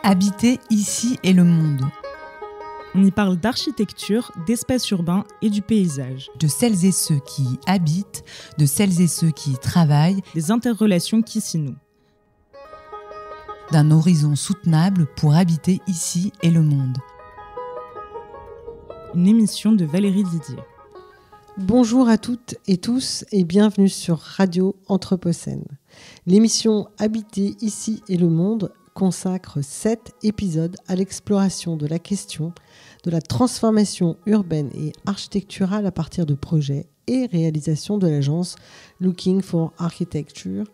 Habiter ici et le monde. On y parle d'architecture, d'espace urbain et du paysage. De celles et ceux qui y habitent, de celles et ceux qui y travaillent. Des interrelations qui s'y nouent. D'un horizon soutenable pour habiter ici et le monde. Une émission de Valérie Didier. Bonjour à toutes et tous et bienvenue sur Radio Anthropocène. L'émission Habiter ici et le monde consacre 7 épisodes à l'exploration de la question de la transformation urbaine et architecturale à partir de projets et réalisations de l'agence Looking for Architecture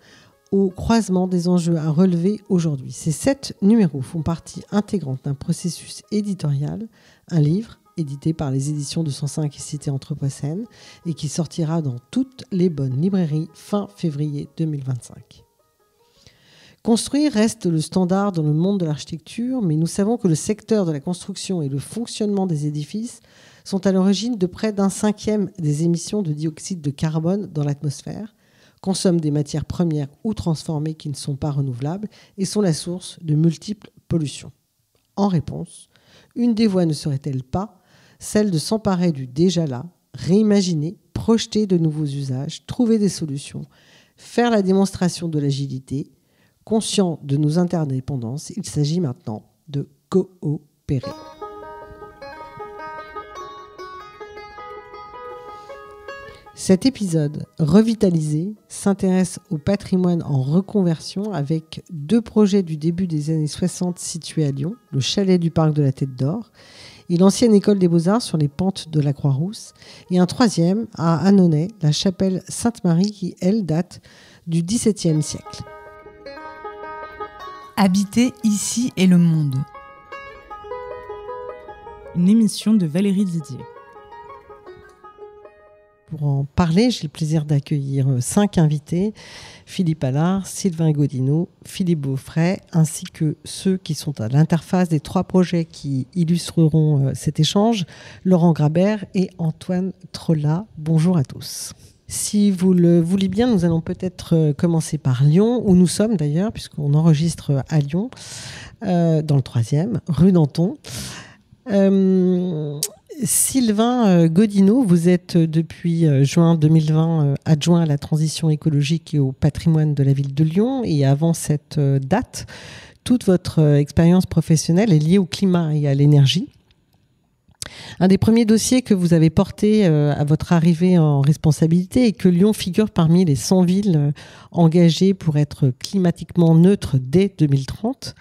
au croisement des enjeux à relever aujourd'hui. Ces 7 numéros font partie intégrante d'un processus éditorial, un livre édité par les éditions 205 et Cité Anthropocène et qui sortira dans toutes les bonnes librairies fin février 2025. Construire reste le standard dans le monde de l'architecture, mais nous savons que le secteur de la construction et le fonctionnement des édifices sont à l'origine de près d'un cinquième des émissions de dioxyde de carbone dans l'atmosphère, consomment des matières premières ou transformées qui ne sont pas renouvelables et sont la source de multiples pollutions. En réponse, une des voies ne serait-elle pas celle de s'emparer du déjà là, réimaginer, projeter de nouveaux usages, trouver des solutions, faire la démonstration de l'agilité. Conscient de nos interdépendances, il s'agit maintenant de coopérer. Cet épisode revitalisé s'intéresse au patrimoine en reconversion avec 2 projets du début des années 60 situés à Lyon, le chalet du parc de la Tête d'Or et l'ancienne école des Beaux-Arts sur les pentes de la Croix-Rousse, et un 3e à Annonay, la chapelle Sainte-Marie qui, elle, date du XVIIe siècle. Habiter ici et le monde. Une émission de Valérie Didier. Pour en parler, j'ai le plaisir d'accueillir 5 invités, Philippe Allard, Sylvain Godineau, Philippe Beaufray, ainsi que ceux qui sont à l'interface des 3 projets qui illustreront cet échange, Laurent Grabert et Antoine Trollat. Bonjour à tous. Si vous le voulez bien, nous allons peut-être commencer par Lyon, où nous sommes d'ailleurs, puisqu'on enregistre à Lyon, dans le 3e, rue Danton. Sylvain Godineau, vous êtes depuis juin 2020 adjoint à la transition écologique et au patrimoine de la ville de Lyon. Et avant cette date, toute votre expérience professionnelle est liée au climat et à l'énergie. Un des premiers dossiers que vous avez porté à votre arrivée en responsabilité est que Lyon figure parmi les 100 villes engagées pour être climatiquement neutre dès 2030.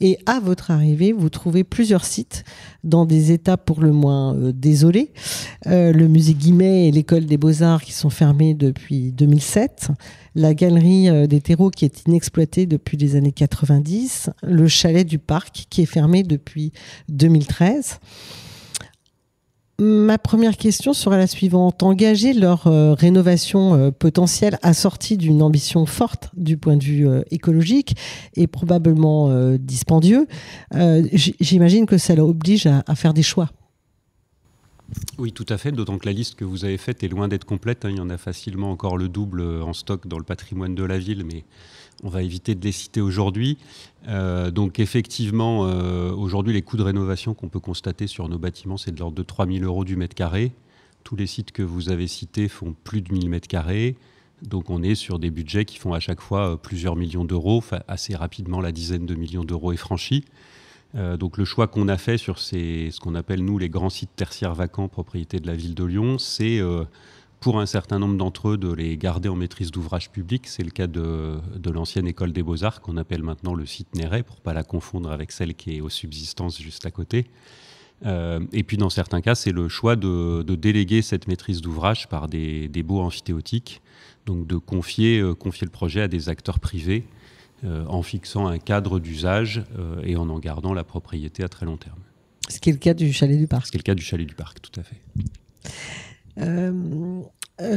Et à votre arrivée, vous trouvez plusieurs sites dans des états pour le moins désolés. Le musée Guimet et l'école des Beaux-Arts qui sont fermés depuis 2007. La galerie des terreaux qui est inexploitée depuis les années 90. Le chalet du parc qui est fermé depuis 2013. Ma première question sera la suivante. Engager leur rénovation potentielle assortie d'une ambition forte du point de vue écologique et probablement dispendieux, j'imagine que ça l'oblige à faire des choix. Oui, tout à fait, d'autant que la liste que vous avez faite est loin d'être complète. Il y en a facilement encore le double en stock dans le patrimoine de la ville, mais on va éviter de les citer aujourd'hui. Donc effectivement, aujourd'hui, les coûts de rénovation qu'on peut constater sur nos bâtiments, c'est de l'ordre de 3 000 € du mètre carré. Tous les sites que vous avez cités font plus de 1 000 mètres carrés. Donc on est sur des budgets qui font à chaque fois plusieurs millions d'euros. Enfin, assez rapidement, la dizaine de millions d'euros est franchie. Donc le choix qu'on a fait sur ce qu'on appelle nous les grands sites tertiaires vacants propriété de la ville de Lyon, c'est pour un certain nombre d'entre eux de les garder en maîtrise d'ouvrage public. C'est le cas de l'ancienne école des Beaux-Arts qu'on appelle maintenant le site Néret pour ne pas la confondre avec celle qui est aux subsistances juste à côté. Et puis dans certains cas, c'est le choix de déléguer cette maîtrise d'ouvrage par des baux amphithéotiques, donc de confier le projet à des acteurs privés en fixant un cadre d'usage et en gardant la propriété à très long terme. Ce qui est le cas du chalet du parc. Ce qui est le cas du chalet du parc, tout à fait.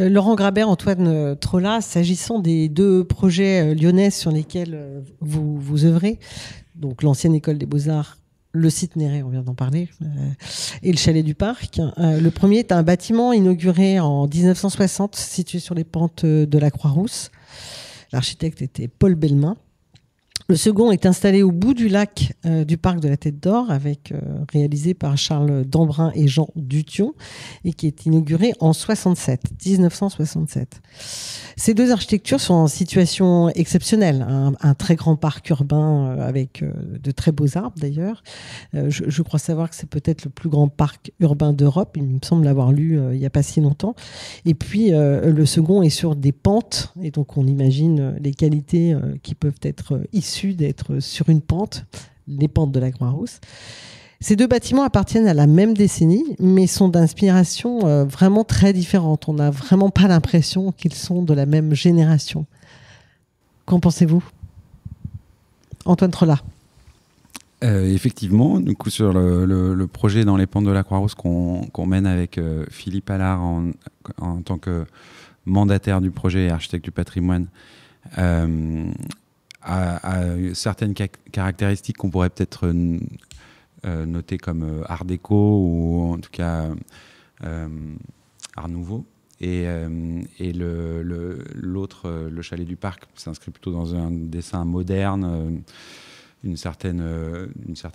Laurent Grabert, Antoine Trollat, s'agissant des 2 projets lyonnais sur lesquels vous œuvrez, donc l'ancienne école des Beaux-Arts, le site Néret, on vient d'en parler, et le chalet du parc. Le premier est un bâtiment inauguré en 1960, situé sur les pentes de la Croix-Rousse. L'architecte était Paul Bellemin. Le second est installé au bout du lac du parc de la Tête d'Or, réalisé par Charles Dambrun et Jean Dution, et qui est inauguré en 1967. Ces deux architectures sont en situation exceptionnelle. Un très grand parc urbain avec de très beaux arbres d'ailleurs. Je crois savoir que c'est peut-être le plus grand parc urbain d'Europe. Il me semble l'avoir lu il n'y a pas si longtemps. Et puis le second est sur des pentes, et donc on imagine les qualités qui peuvent être issues d'être sur une pente, les pentes de la Croix-Rousse. Ces deux bâtiments appartiennent à la même décennie, mais sont d'inspiration vraiment très différente. On n'a vraiment pas l'impression qu'ils sont de la même génération. Qu'en pensez-vous ? Antoine Trolla. Effectivement, du coup, sur le projet dans les pentes de la Croix-Rousse qu'on mène avec Philippe Allard en tant que mandataire du projet et architecte du patrimoine, a certaines caractéristiques qu'on pourrait peut-être noter comme art déco ou en tout cas art nouveau. Et l'autre, le chalet du parc, s'inscrit plutôt dans un dessin moderne, une certaine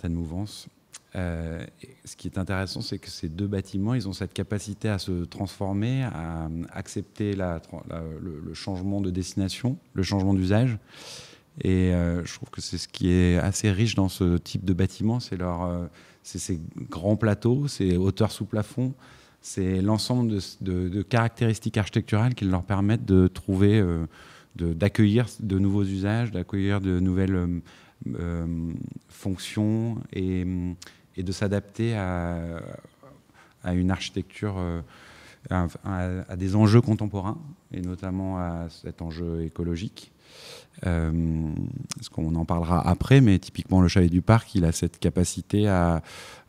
mouvance. Ce qui est intéressant, c'est que ces deux bâtiments, ils ont cette capacité à se transformer, à accepter le changement de destination, le changement d'usage. Et je trouve que c'est ce qui est assez riche dans ce type de bâtiment, c'est ces grands plateaux, ces hauteurs sous plafond, c'est l'ensemble de caractéristiques architecturales qui leur permettent de trouver, d'accueillir de nouveaux usages, d'accueillir de nouvelles fonctions et de s'adapter à une architecture, à des enjeux contemporains, et notamment à cet enjeu écologique. Parce qu'on en parlera après, mais typiquement le chalet du parc, il a cette capacité à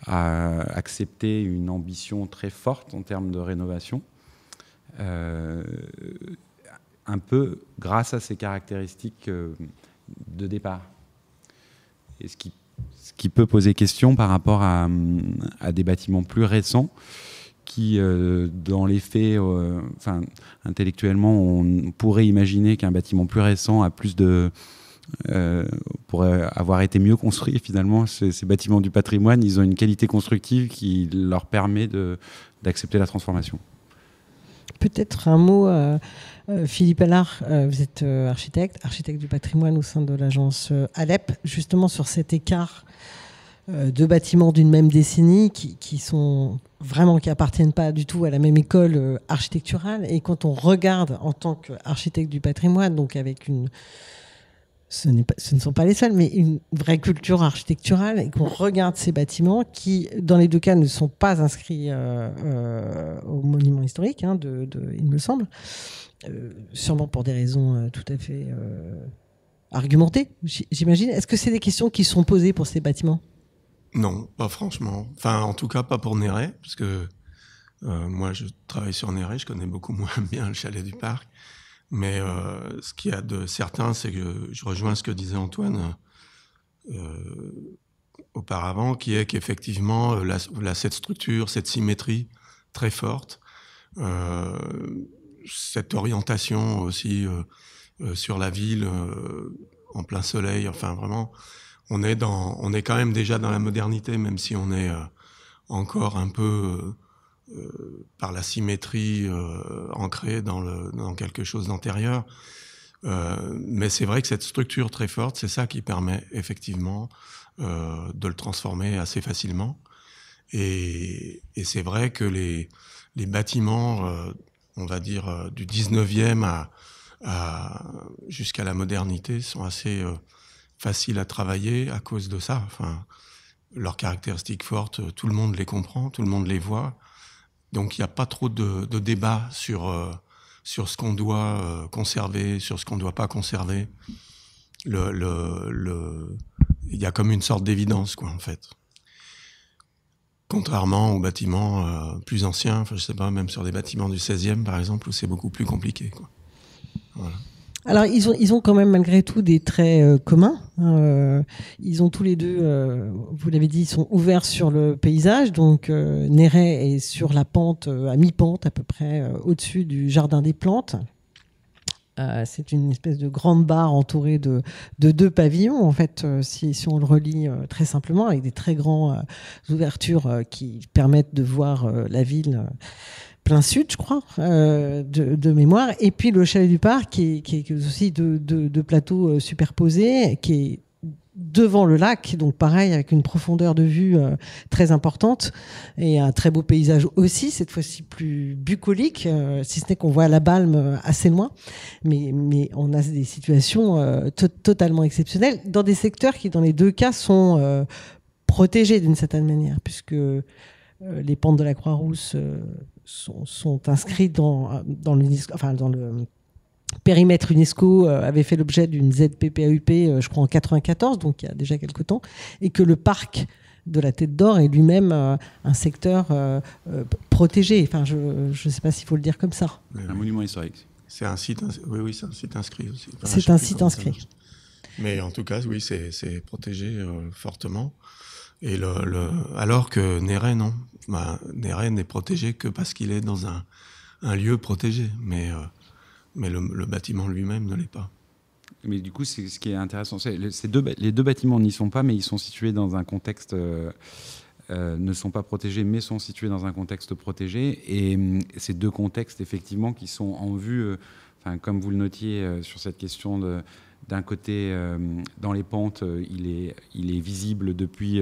accepter une ambition très forte en termes de rénovation, un peu grâce à ses caractéristiques de départ. Et ce qui peut poser question par rapport à des bâtiments plus récents qui, dans les faits, intellectuellement, on pourrait imaginer qu'un bâtiment plus récent a pourrait avoir été mieux construit. Finalement, ces bâtiments du patrimoine, ils ont une qualité constructive qui leur permet d'accepter la transformation. Peut-être un mot, Philippe Allard, vous êtes architecte du patrimoine au sein de l'agence Alep, justement sur cet écart de bâtiments d'une même décennie qui appartiennent pas du tout à la même école architecturale. Et quand on regarde en tant qu'architecte du patrimoine, donc avec ce ne sont pas les seuls, mais une vraie culture architecturale, et qu'on regarde ces bâtiments qui, dans les deux cas, ne sont pas inscrits au monument historique, il me semble, sûrement pour des raisons tout à fait argumentées, j'imagine. Est-ce que c'est des questions qui sont posées pour ces bâtiments ? Non, pas franchement. Enfin, en tout cas, pas pour Néret, parce que moi, je travaille sur Néret, je connais beaucoup moins bien le chalet du parc. Mais ce qu'il y a de certain, c'est que je rejoins ce que disait Antoine auparavant, qui est qu'effectivement, cette structure, cette symétrie très forte, cette orientation aussi sur la ville en plein soleil, enfin vraiment, on est quand même déjà dans la modernité, même si on est encore un peu par la symétrie ancrée dans quelque chose d'antérieur. Mais c'est vrai que cette structure très forte, c'est ça qui permet effectivement de le transformer assez facilement. Et c'est vrai que les bâtiments, on va dire, du 19e jusqu'à la modernité sont assez faciles à travailler à cause de ça. Enfin, leurs caractéristiques fortes, tout le monde les comprend, tout le monde les voit. Donc il n'y a pas trop de débat sur ce qu'on doit conserver, sur ce qu'on ne doit pas conserver. Il y a comme une sorte d'évidence, quoi, en fait. Contrairement aux bâtiments plus anciens, je sais pas, même sur des bâtiments du 16e, par exemple, où c'est beaucoup plus compliqué, quoi. Voilà. Alors, ils ont quand même malgré tout des traits communs. Ils ont tous les deux, vous l'avez dit, ils sont ouverts sur le paysage. Donc, Néret est sur la pente, à mi-pente à peu près, au-dessus du jardin des plantes. C'est une espèce de grande barre entourée de 2 pavillons, en fait, si on le relie très simplement, avec des très grandes ouvertures qui permettent de voir la ville plein sud, je crois, de mémoire. Et puis le chalet du parc, qui est aussi de plateaux superposés, qui est devant le lac, donc pareil, avec une profondeur de vue très importante et un très beau paysage aussi, cette fois-ci plus bucolique, si ce n'est qu'on voit la Balme assez loin. Mais on a des situations totalement exceptionnelles dans des secteurs qui, dans les 2 cas, sont protégés d'une certaine manière, puisque les pentes de la Croix-Rousse sont inscrites dans le périmètre UNESCO, avait fait l'objet d'une ZPPAUP, je crois en 94, donc il y a déjà quelque temps, et que le parc de la Tête d'Or est lui-même un secteur protégé. Enfin, je ne sais pas s'il faut le dire comme ça. Un monument historique. C'est un site, oui, c'est un site inscrit aussi. Enfin, c'est un site inscrit. Mais en tout cas, oui, c'est protégé fortement. Et alors que Néret, non. Néret n'est protégé que parce qu'il est dans un lieu protégé. Mais le bâtiment lui-même ne l'est pas. Mais du coup, ce qui est intéressant, les 2 bâtiments n'y sont pas, mais ils sont situés dans un contexte, ne sont pas protégés, mais sont situés dans un contexte protégé. Et ces 2 contextes, effectivement, qui sont en vue, comme vous le notiez sur cette question d'un côté, dans les pentes, il est visible depuis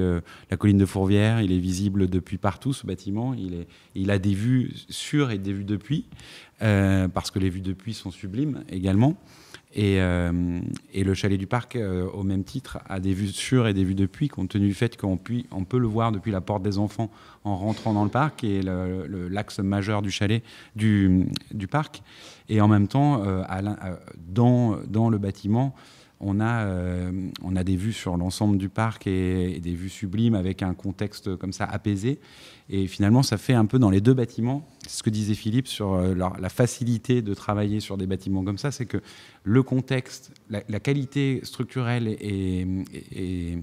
la colline de Fourvière, il est visible depuis partout, ce bâtiment. Il a des vues sur et des vues depuis, parce que les vues depuis sont sublimes également. Et le chalet du parc, au même titre, a des vues sur et des vues depuis, compte tenu du fait qu'on peut le voir depuis la porte des enfants en rentrant dans le parc, qui est l'axe majeur du chalet, du parc. Et en même temps, dans le bâtiment, on a des vues sur l'ensemble du parc et des vues sublimes avec un contexte comme ça apaisé. Et finalement, ça fait un peu dans les 2 bâtiments, c'est ce que disait Philippe sur la facilité de travailler sur des bâtiments comme ça, c'est que le contexte, la qualité structurelle et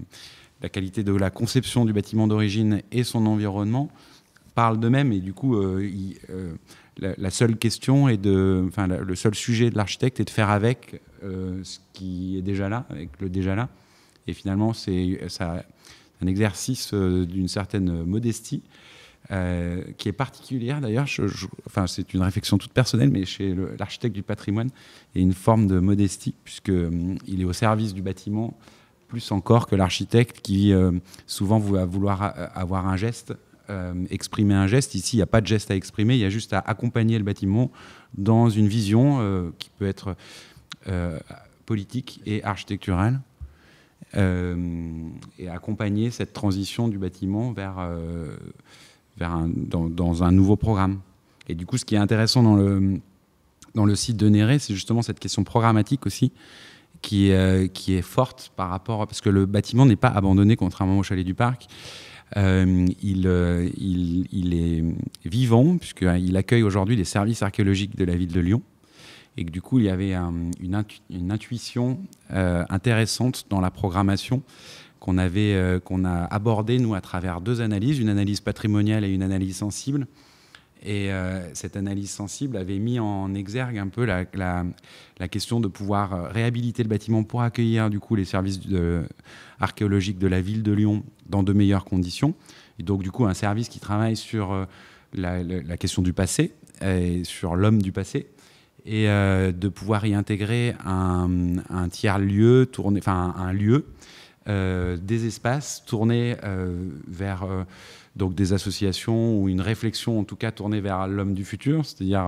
la qualité de la conception du bâtiment d'origine et son environnement parlent d'eux-mêmes. Et du coup, la seule question le seul sujet de l'architecte est de faire avec ce qui est déjà là, avec le déjà là. Et finalement, c'est un exercice d'une certaine modestie qui est particulière d'ailleurs. C'est une réflexion toute personnelle, mais chez l'architecte du patrimoine, il y a une forme de modestie, puisqu'il est au service du bâtiment, plus encore que l'architecte qui souvent va vouloir avoir un geste, exprimer un geste. Ici, il n'y a pas de geste à exprimer, il y a juste à accompagner le bâtiment dans une vision qui peut être politique et architecturale, et accompagner cette transition du bâtiment dans un nouveau programme. Et du coup, ce qui est intéressant dans le site de Néret, c'est justement cette question programmatique aussi, qui est forte par rapport... Parce que le bâtiment n'est pas abandonné, contrairement au chalet du parc. Il est vivant, puisqu'il accueille aujourd'hui les services archéologiques de la ville de Lyon. Et que du coup, il y avait une intuition intéressante dans la programmation qu'on a abordée, nous, à travers 2 analyses, une analyse patrimoniale et une analyse sensible. Et cette analyse sensible avait mis en exergue un peu la question de pouvoir réhabiliter le bâtiment pour accueillir du coup les services archéologiques de la ville de Lyon dans de meilleures conditions. Et donc du coup un service qui travaille sur la question du passé et sur l'homme du passé, et de pouvoir y intégrer un tiers-lieu, un lieu, des espaces tournés vers... donc des associations ou une réflexion en tout cas tournée vers l'homme du futur, c'est-à-dire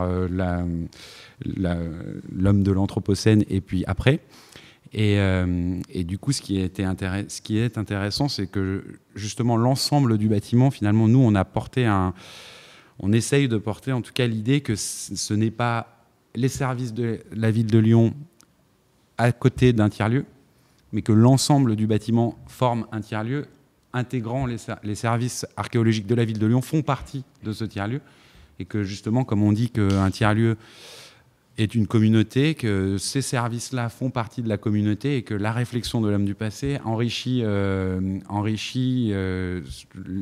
l'homme de l'Anthropocène et puis après. Et du coup, ce qui est intéressant, c'est que justement l'ensemble du bâtiment, finalement, nous, on essaye de porter en tout cas l'idée que ce n'est pas les services de la ville de Lyon à côté d'un tiers-lieu, mais que l'ensemble du bâtiment forme un tiers-lieu intégrant les services archéologiques de la ville de Lyon font partie de ce tiers-lieu, et que justement, comme on dit qu'un tiers-lieu est une communauté, que ces services-là font partie de la communauté, et que la réflexion de l'homme du passé enrichit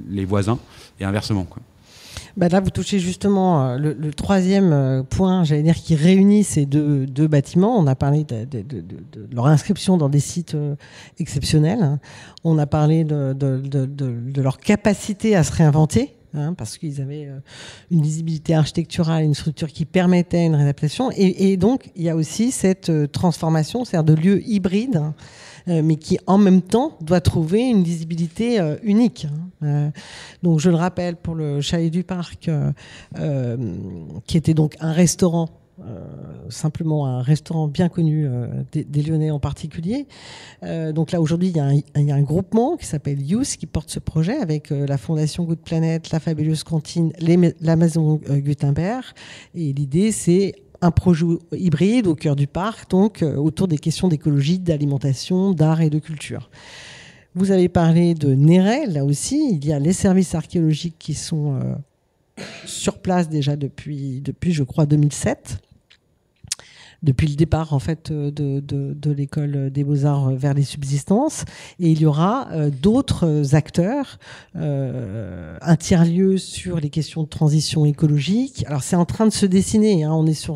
les voisins, et inversement, quoi. Là, vous touchez justement le troisième point, j'allais dire, qui réunit ces deux bâtiments. On a parlé de leur inscription dans des sites exceptionnels. On a parlé de leur capacité à se réinventer. Parce qu'ils avaient une visibilité architecturale, une structure qui permettait une réadaptation. Et donc, il y a aussi cette transformation, c'est-à-dire de lieux hybrides, mais qui, en même temps, doit trouver une visibilité unique. Donc, je le rappelle, pour le Chalet du Parc, qui était donc un restaurant, simplement un restaurant bien connu des Lyonnais en particulier. Donc là, aujourd'hui, il y a un groupement qui s'appelle Youth qui porte ce projet avec la Fondation Good Planet, la Fabuleuse Cantine, la Maison Gutenberg. Et l'idée, c'est un projet hybride au cœur du parc, donc autour des questions d'écologie, d'alimentation, d'art et de culture. Vous avez parlé de Néret, là aussi, il y a les services archéologiques qui sont sur place déjà depuis je crois 2007, depuis le départ en fait de l'école des Beaux-Arts vers les subsistances, et il y aura d'autres acteurs, un tiers-lieu sur les questions de transition écologique. Alors c'est en train de se dessiner, on est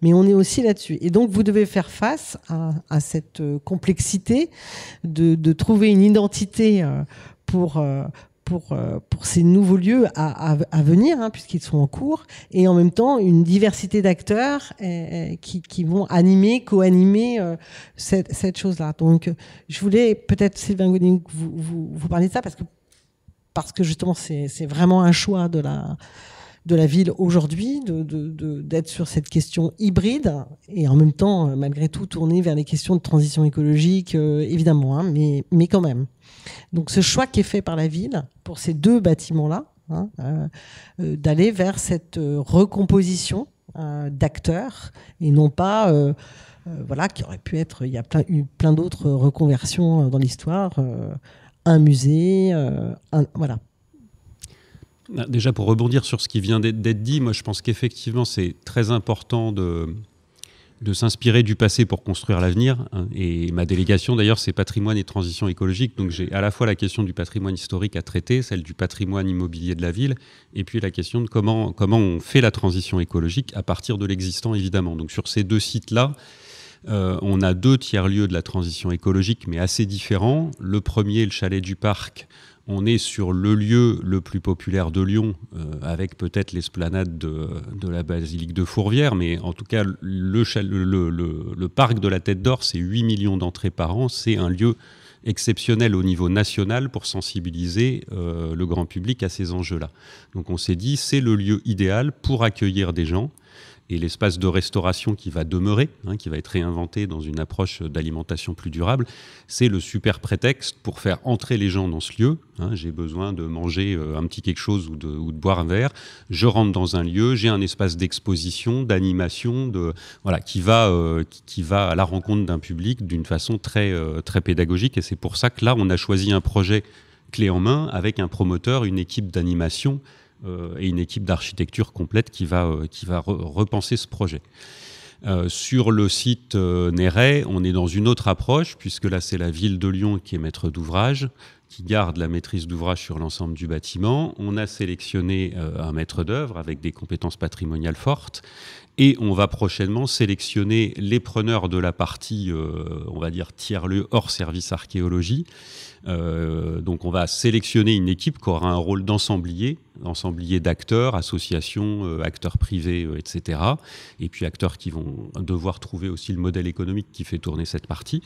mais on est aussi là-dessus, et donc vous devez faire face à cette complexité de trouver une identité pour ces nouveaux lieux à venir, puisqu'ils sont en cours, et en même temps une diversité d'acteurs qui vont animer, co-animer cette chose-là. Donc, je voulais peut-être, Sylvain Godin, que vous parliez de ça, parce que justement, c'est vraiment un choix de la ville aujourd'hui, d'être sur cette question hybride, et en même temps, malgré tout, tourner vers les questions de transition écologique, évidemment, mais quand même. Donc ce choix qui est fait par la ville pour ces deux bâtiments-là, d'aller vers cette recomposition d'acteurs, et non pas, qui aurait pu être, il y a eu plein d'autres reconversions dans l'histoire, un musée, voilà. Déjà, pour rebondir sur ce qui vient d'être dit, moi je pense qu'effectivement c'est très important de s'inspirer du passé pour construire l'avenir. Et ma délégation, d'ailleurs, c'est patrimoine et transition écologique. Donc j'ai à la fois la question du patrimoine historique à traiter, celle du patrimoine immobilier de la ville, et puis la question de comment on fait la transition écologique à partir de l'existant, évidemment. Donc sur ces deux sites-là, on a deux tiers-lieux de la transition écologique, mais assez différents. Le premier, le Chalet du Parc, on est sur le lieu le plus populaire de Lyon, avec peut-être l'esplanade de la basilique de Fourvière, mais en tout cas, le parc de la Tête d'Or, c'est 8 millions d'entrées par an. C'est un lieu exceptionnel au niveau national pour sensibiliser le grand public à ces enjeux-là. Donc on s'est dit, c'est le lieu idéal pour accueillir des gens. Et l'espace de restauration qui va demeurer, qui va être réinventé dans une approche d'alimentation plus durable, c'est le super prétexte pour faire entrer les gens dans ce lieu. J'ai besoin de manger un petit quelque chose ou de boire un verre. Je rentre dans un lieu, j'ai un espace d'exposition, d'animation, qui va à la rencontre d'un public d'une façon très, très pédagogique. Et c'est pour ça que là, on a choisi un projet clé en main avec un promoteur, une équipe d'animation et une équipe d'architecture complète qui va repenser ce projet. Sur le site Néret, on est dans une autre approche, puisque là, c'est la ville de Lyon qui est maître d'ouvrage, qui garde la maîtrise d'ouvrage sur l'ensemble du bâtiment. On a sélectionné un maître d'œuvre avec des compétences patrimoniales fortes, et on va prochainement sélectionner les preneurs de la partie, on va dire, tiers-lieu hors service archéologie. Donc on va sélectionner une équipe qui aura un rôle d'ensemblier d'acteurs, associations, acteurs privés, etc. Et puis acteurs qui vont devoir trouver aussi le modèle économique qui fait tourner cette partie.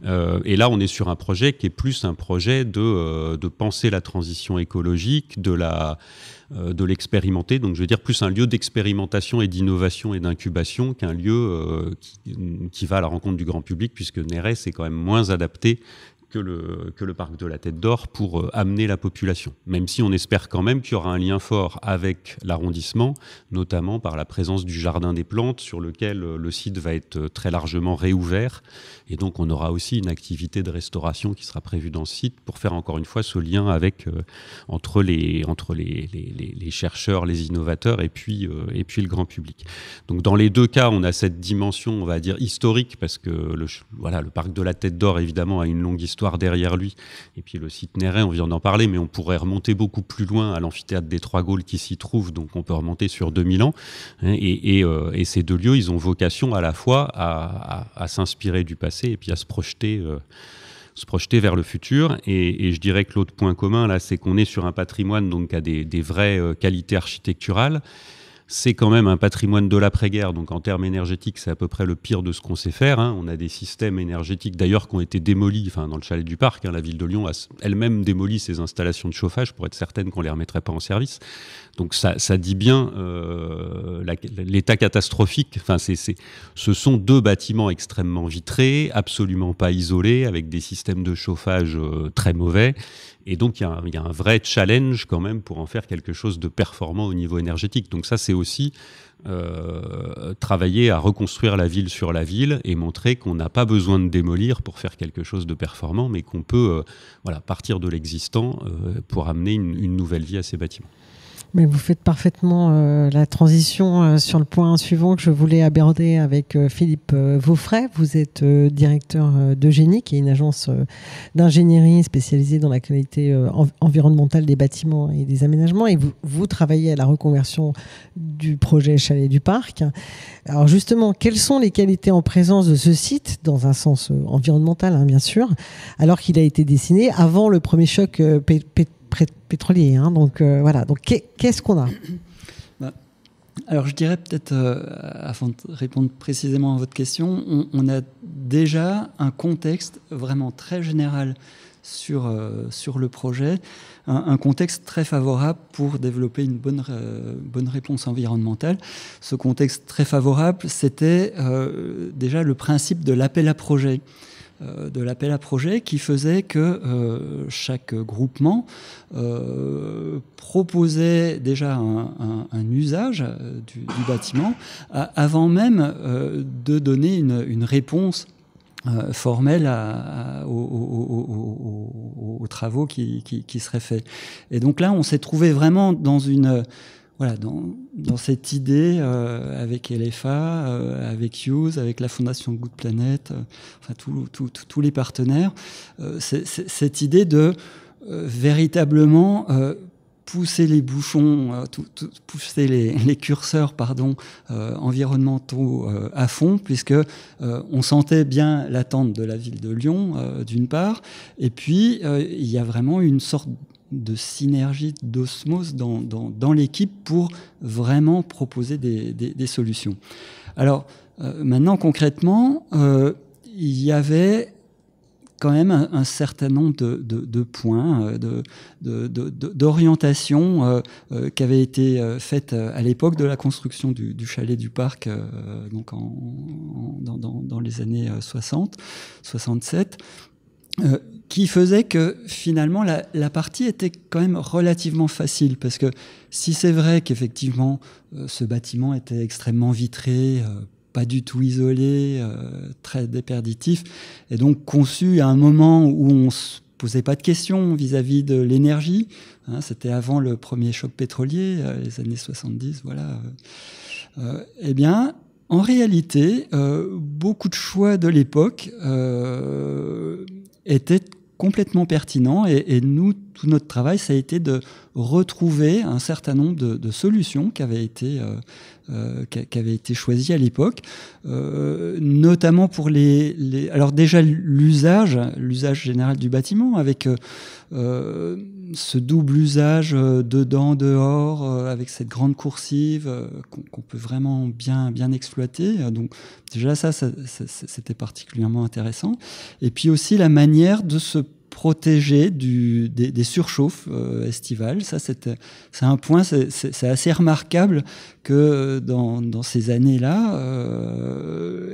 Et là, on est sur un projet qui est plus un projet de penser la transition écologique, de l'expérimenter. Donc je veux dire plus un lieu d'expérimentation et d'innovation et d'incubation qu'un lieu qui va à la rencontre du grand public, puisque Néret, c'est quand même moins adapté que le parc de la Tête d'Or pour amener la population. Même si on espère quand même qu'il y aura un lien fort avec l'arrondissement, notamment par la présence du Jardin des Plantes, sur lequel le site va être très largement réouvert. Et donc on aura aussi une activité de restauration qui sera prévue dans ce site pour faire encore une fois ce lien avec, entre les chercheurs, les innovateurs et puis le grand public. Donc dans les deux cas, on a cette dimension, on va dire, historique, parce que le parc de la Tête d'Or, évidemment, a une longue histoire l'histoire derrière lui. Et puis le site Néret, on vient d'en parler, mais on pourrait remonter beaucoup plus loin à l'amphithéâtre des Trois Gaules qui s'y trouve, donc on peut remonter sur 2000 ans. Et ces deux lieux, ils ont vocation à la fois à s'inspirer du passé et puis à se projeter vers le futur. Et je dirais que l'autre point commun, là, c'est qu'on est sur un patrimoine donc, qui a des vraies qualités architecturales. C'est quand même un patrimoine de l'après-guerre, donc en termes énergétiques, c'est à peu près le pire de ce qu'on sait faire. On a des systèmes énergétiques d'ailleurs qui ont été démolis, dans le chalet du Parc, la ville de Lyon a elle-même démoli ses installations de chauffage pour être certaine qu'on ne les remettrait pas en service. Donc ça dit bien l'état catastrophique. Ce sont deux bâtiments extrêmement vitrés, absolument pas isolés, avec des systèmes de chauffage très mauvais. Et donc, il y a un vrai challenge quand même pour en faire quelque chose de performant au niveau énergétique. Donc ça, c'est aussi travailler à reconstruire la ville sur la ville et montrer qu'on n'a pas besoin de démolir pour faire quelque chose de performant, mais qu'on peut partir de l'existant pour amener une nouvelle vie à ces bâtiments. Mais vous faites parfaitement la transition sur le point suivant que je voulais aborder avec Philippe Vaufray. Vous êtes directeur d'Eugénie, qui est une agence d'ingénierie spécialisée dans la qualité environnementale des bâtiments et des aménagements. Et vous travaillez à la reconversion du projet Chalet du Parc. Alors justement, quelles sont les qualités en présence de ce site, dans un sens environnemental, bien sûr, alors qu'il a été dessiné avant le premier choc pétrolier, donc voilà. Donc qu'est-ce qu'on a ? Alors je dirais peut-être, afin de répondre précisément à votre question, on a déjà un contexte vraiment très général sur le projet, un contexte très favorable pour développer une bonne réponse environnementale. Ce contexte très favorable, c'était déjà le principe de l'appel à projet. Qui faisait que chaque groupement proposait déjà un usage du bâtiment avant même de donner une réponse formelle aux travaux qui seraient faits. Et donc là, on s'est trouvé vraiment dans cette idée avec LFA, avec Hughes, avec la Fondation Good Planet, tous les partenaires, cette idée de véritablement pousser les bouchons, pousser les curseurs environnementaux à fond, puisque on sentait bien l'attente de la ville de Lyon, d'une part, et puis il y a vraiment une sorte de synergie, d'osmose dans l'équipe pour vraiment proposer des solutions. Alors, maintenant, concrètement, il y avait quand même un certain nombre de points, d'orientation qui avaient été faites à l'époque de la construction du chalet du Parc, donc dans les années 60, 67, qui faisait que finalement la partie était quand même relativement facile, parce que si c'est vrai qu'effectivement ce bâtiment était extrêmement vitré, pas du tout isolé, très déperditif, et donc conçu à un moment où on se posait pas de questions vis-à-vis de l'énergie, c'était avant le premier choc pétrolier, les années 70, voilà. Eh bien, en réalité, beaucoup de choix de l'époque étaient complètement pertinent, et nous, tout notre travail, ça a été de retrouver un certain nombre de solutions qui avaient été choisies à l'époque, notamment pour alors déjà l'usage général du bâtiment, avec ce double usage dedans, dehors, avec cette grande coursive qu'on peut vraiment bien exploiter. Donc déjà ça c'était particulièrement intéressant. Et puis aussi la manière de se protéger des surchauffes estivales. Ça, c'est un point, c'est assez remarquable que dans ces années-là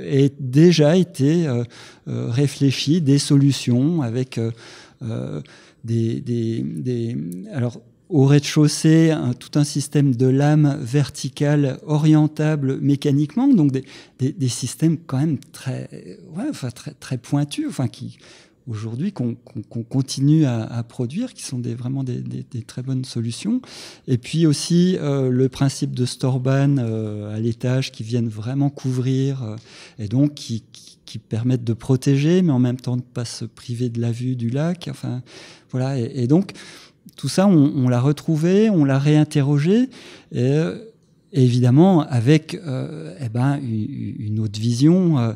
ait déjà été réfléchi des solutions avec alors, au rez-de-chaussée, tout un système de lames verticales orientables mécaniquement, donc des systèmes quand même très pointus, aujourd'hui qu'on continue à produire, qui sont vraiment des très bonnes solutions. Et puis aussi le principe de store-ban à l'étage qui viennent vraiment couvrir et donc qui permettent de protéger, mais en même temps de ne pas se priver de la vue du lac. Enfin, voilà. Et donc, tout ça, on l'a retrouvé, on l'a réinterrogé, et évidemment avec une autre vision.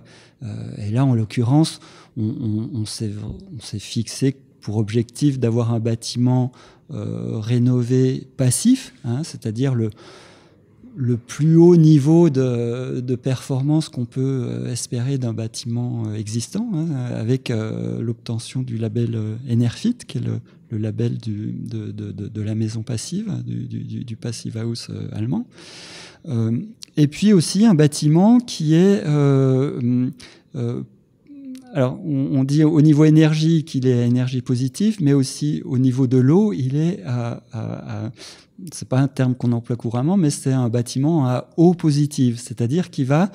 Et là, en l'occurrence, on s'est fixé pour objectif d'avoir un bâtiment rénové passif, hein, c'est-à-dire le plus haut niveau de performance qu'on peut espérer d'un bâtiment existant, hein, avec l'obtention du label Enerfit, qui est le label de la maison passive, du Passive House allemand. Et puis aussi un bâtiment qui est... alors, on dit au niveau énergie qu'il est à énergie positive, mais aussi au niveau de l'eau, il est c'est pas un terme qu'on emploie couramment, mais c'est un bâtiment à eau positive, c'est-à-dire qu'il va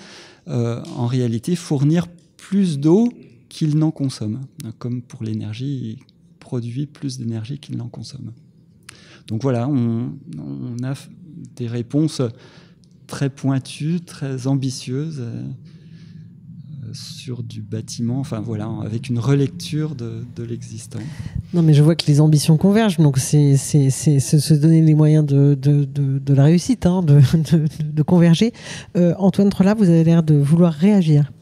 en réalité fournir plus d'eau qu'il n'en consomme. Comme pour l'énergie, il produit plus d'énergie qu'il n'en consomme. Donc voilà, on a des réponses très pointues, très ambitieuses sur du bâtiment, enfin voilà, avec une relecture de l'existant. Non, mais je vois que les ambitions convergent, donc c'est se donner les moyens de la réussite, hein, de converger. Antoine Trolla, vous avez l'air de vouloir réagir.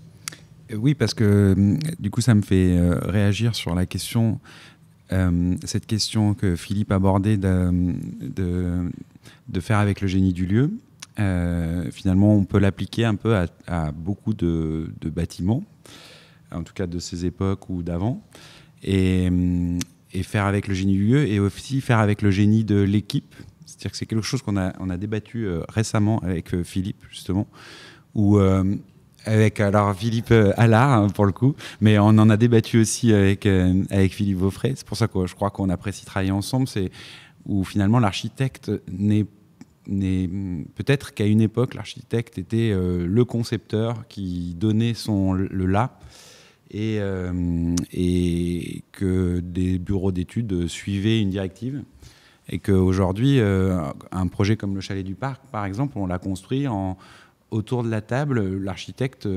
Oui, parce que du coup, ça me fait réagir sur la question, cette question que Philippe abordait de faire avec le génie du lieu. Finalement, on peut l'appliquer un peu à beaucoup de bâtiments, en tout cas de ces époques ou d'avant, et faire avec le génie du lieu et aussi faire avec le génie de l'équipe. C'est-à-dire que c'est quelque chose qu'on a débattu récemment avec Philippe, justement, où avec alors Philippe Allard, hein, pour le coup, mais on en a débattu aussi avec Philippe Vaufray. C'est pour ça que je crois qu'on apprécie travailler ensemble, c'est où finalement l'architecte n'est peut-être qu'à une époque, l'architecte était le concepteur qui donnait le là, et que des bureaux d'études suivaient une directive, et qu'aujourd'hui, un projet comme le Chalet du Parc, par exemple, on l'a construit autour de la table. L'architecte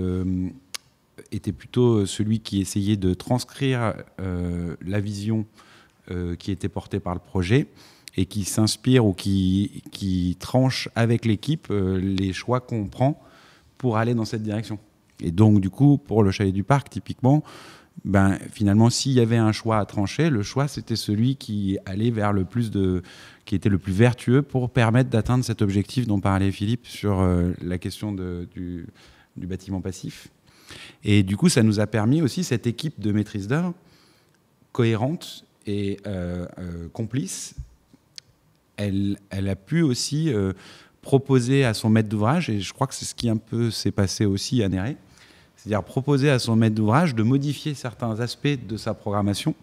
était plutôt celui qui essayait de transcrire la vision qui était portée par le projet, et qui s'inspire ou qui tranche avec l'équipe les choix qu'on prend pour aller dans cette direction. Et donc, du coup, pour le Chalet du Parc, typiquement, finalement, s'il y avait un choix à trancher, le choix, c'était celui qui allait vers qui était le plus vertueux pour permettre d'atteindre cet objectif dont parlait Philippe sur la question du bâtiment passif. Et du coup, ça nous a permis aussi, cette équipe de maîtrise d'œuvre, cohérente et complice, elle a pu aussi proposer à son maître d'ouvrage, et je crois que c'est ce qui un peu s'est passé aussi à Néret, c'est-à-dire proposer à son maître d'ouvrage de modifier certains aspects de sa programmation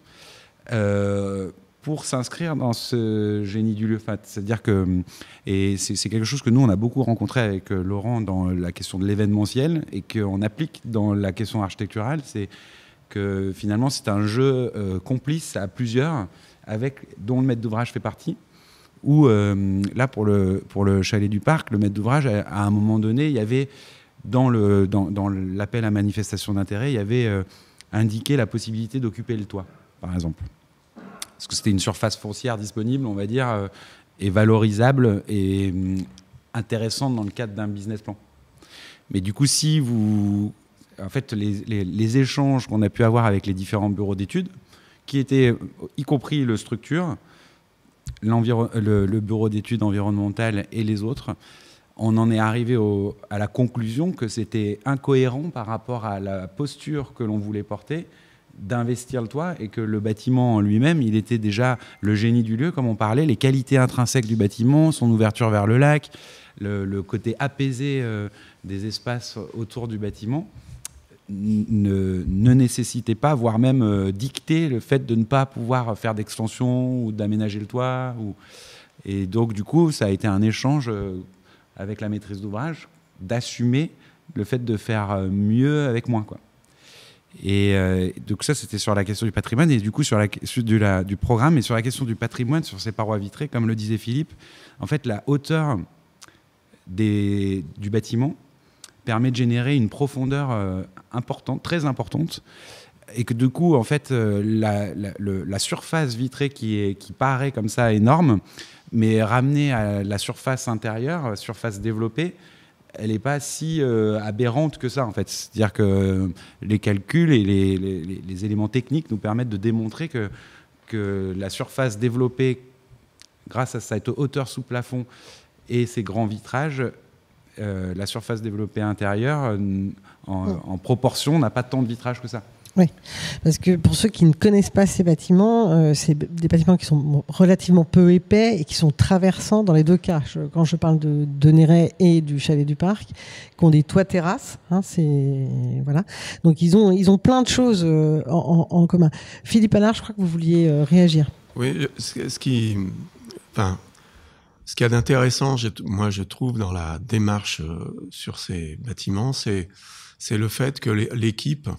pour s'inscrire dans ce génie du lieu. C'est-à-dire que, et c'est quelque chose que nous on a beaucoup rencontré avec Laurent dans la question de l'événementiel et qu'on applique dans la question architecturale, c'est que finalement c'est un jeu complice à plusieurs, dont le maître d'ouvrage fait partie. Où là, pour le Chalet du Parc, le maître d'ouvrage, à un moment donné, il y avait, dans l'appel à manifestation d'intérêt, il y avait indiqué la possibilité d'occuper le toit, par exemple. Parce que c'était une surface foncière disponible, on va dire, et valorisable et intéressante dans le cadre d'un business plan. Mais du coup, en fait, les échanges qu'on a pu avoir avec les différents bureaux d'études, qui étaient, y compris le structure, le bureau d'études environnementales et les autres, on en est arrivé à la conclusion que c'était incohérent par rapport à la posture que l'on voulait porter d'investir le toit, et que le bâtiment en lui-même, il était déjà le génie du lieu, comme on parlait, les qualités intrinsèques du bâtiment, son ouverture vers le lac, le côté apaisé des espaces autour du bâtiment, ne nécessitait pas, voire même dicter le fait de ne pas pouvoir faire d'extension ou d'aménager le toit. Et donc, du coup, ça a été un échange avec la maîtrise d'ouvrage, d'assumer le fait de faire mieux avec moins, quoi. Et donc ça, c'était sur la question du patrimoine, et du coup sur du programme, et sur la question du patrimoine, sur ces parois vitrées, comme le disait Philippe, en fait, la hauteur du bâtiment permet de générer une profondeur importante, très importante, et que du coup, en fait, la surface vitrée qui paraît comme ça énorme, mais ramenée à la surface intérieure, surface développée, elle n'est pas si aberrante que ça, en fait. C'est-à-dire que les calculs et les éléments techniques nous permettent de démontrer que la surface développée, grâce à cette hauteur sous plafond et ces grands vitrages, la surface développée intérieure, en proportion, n'a pas tant de vitrage que ça. Oui, parce que pour ceux qui ne connaissent pas ces bâtiments, c'est des bâtiments qui sont relativement peu épais et qui sont traversants dans les deux cas. Quand je parle de Néret et du chalet du Parc, qui ont des toits terrasses, voilà. Donc ils ont plein de choses en commun. Philippe Allard, je crois que vous vouliez réagir. Oui, ce qui est intéressant, moi je trouve, dans la démarche sur ces bâtiments, c'est le fait que l'équipe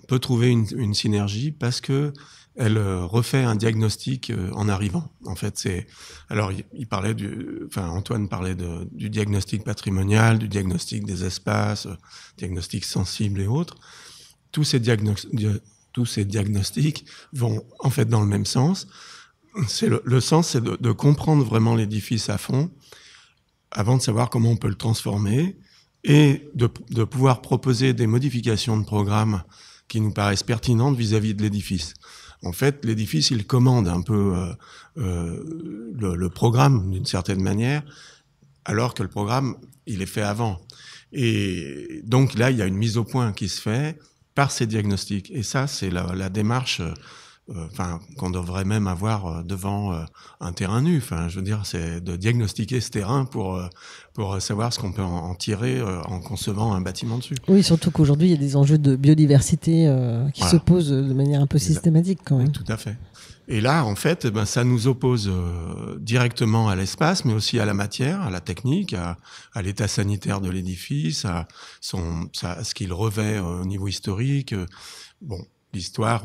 peut trouver une synergie parce que elle refait un diagnostic en arrivant. En fait, alors il parlait Antoine parlait du diagnostic patrimonial, du diagnostic des espaces, diagnostic sensible et autres. Tous ces diagnostics vont en fait dans le même sens. Le sens, c'est de comprendre vraiment l'édifice à fond avant de savoir comment on peut le transformer, et de pouvoir proposer des modifications de programme qui nous paraissent pertinentes vis-à-vis de l'édifice. En fait, l'édifice, il commande un peu le programme d'une certaine manière, alors que le programme, il est fait avant. Et donc là, il y a une mise au point qui se fait par ces diagnostics. Et ça, c'est la démarche qu'on devrait même avoir devant un terrain nu. Je veux dire, c'est de diagnostiquer ce terrain pour savoir ce qu'on peut en tirer en concevant un bâtiment dessus. Oui, surtout qu'aujourd'hui, il y a des enjeux de biodiversité qui se posent de manière un peu systématique quand même. Oui, tout à fait. Et là, en fait, ça nous oppose directement à l'espace, mais aussi à la matière, à la technique, à l'état sanitaire de l'édifice, à ce qu'il revêt au niveau historique. L'histoire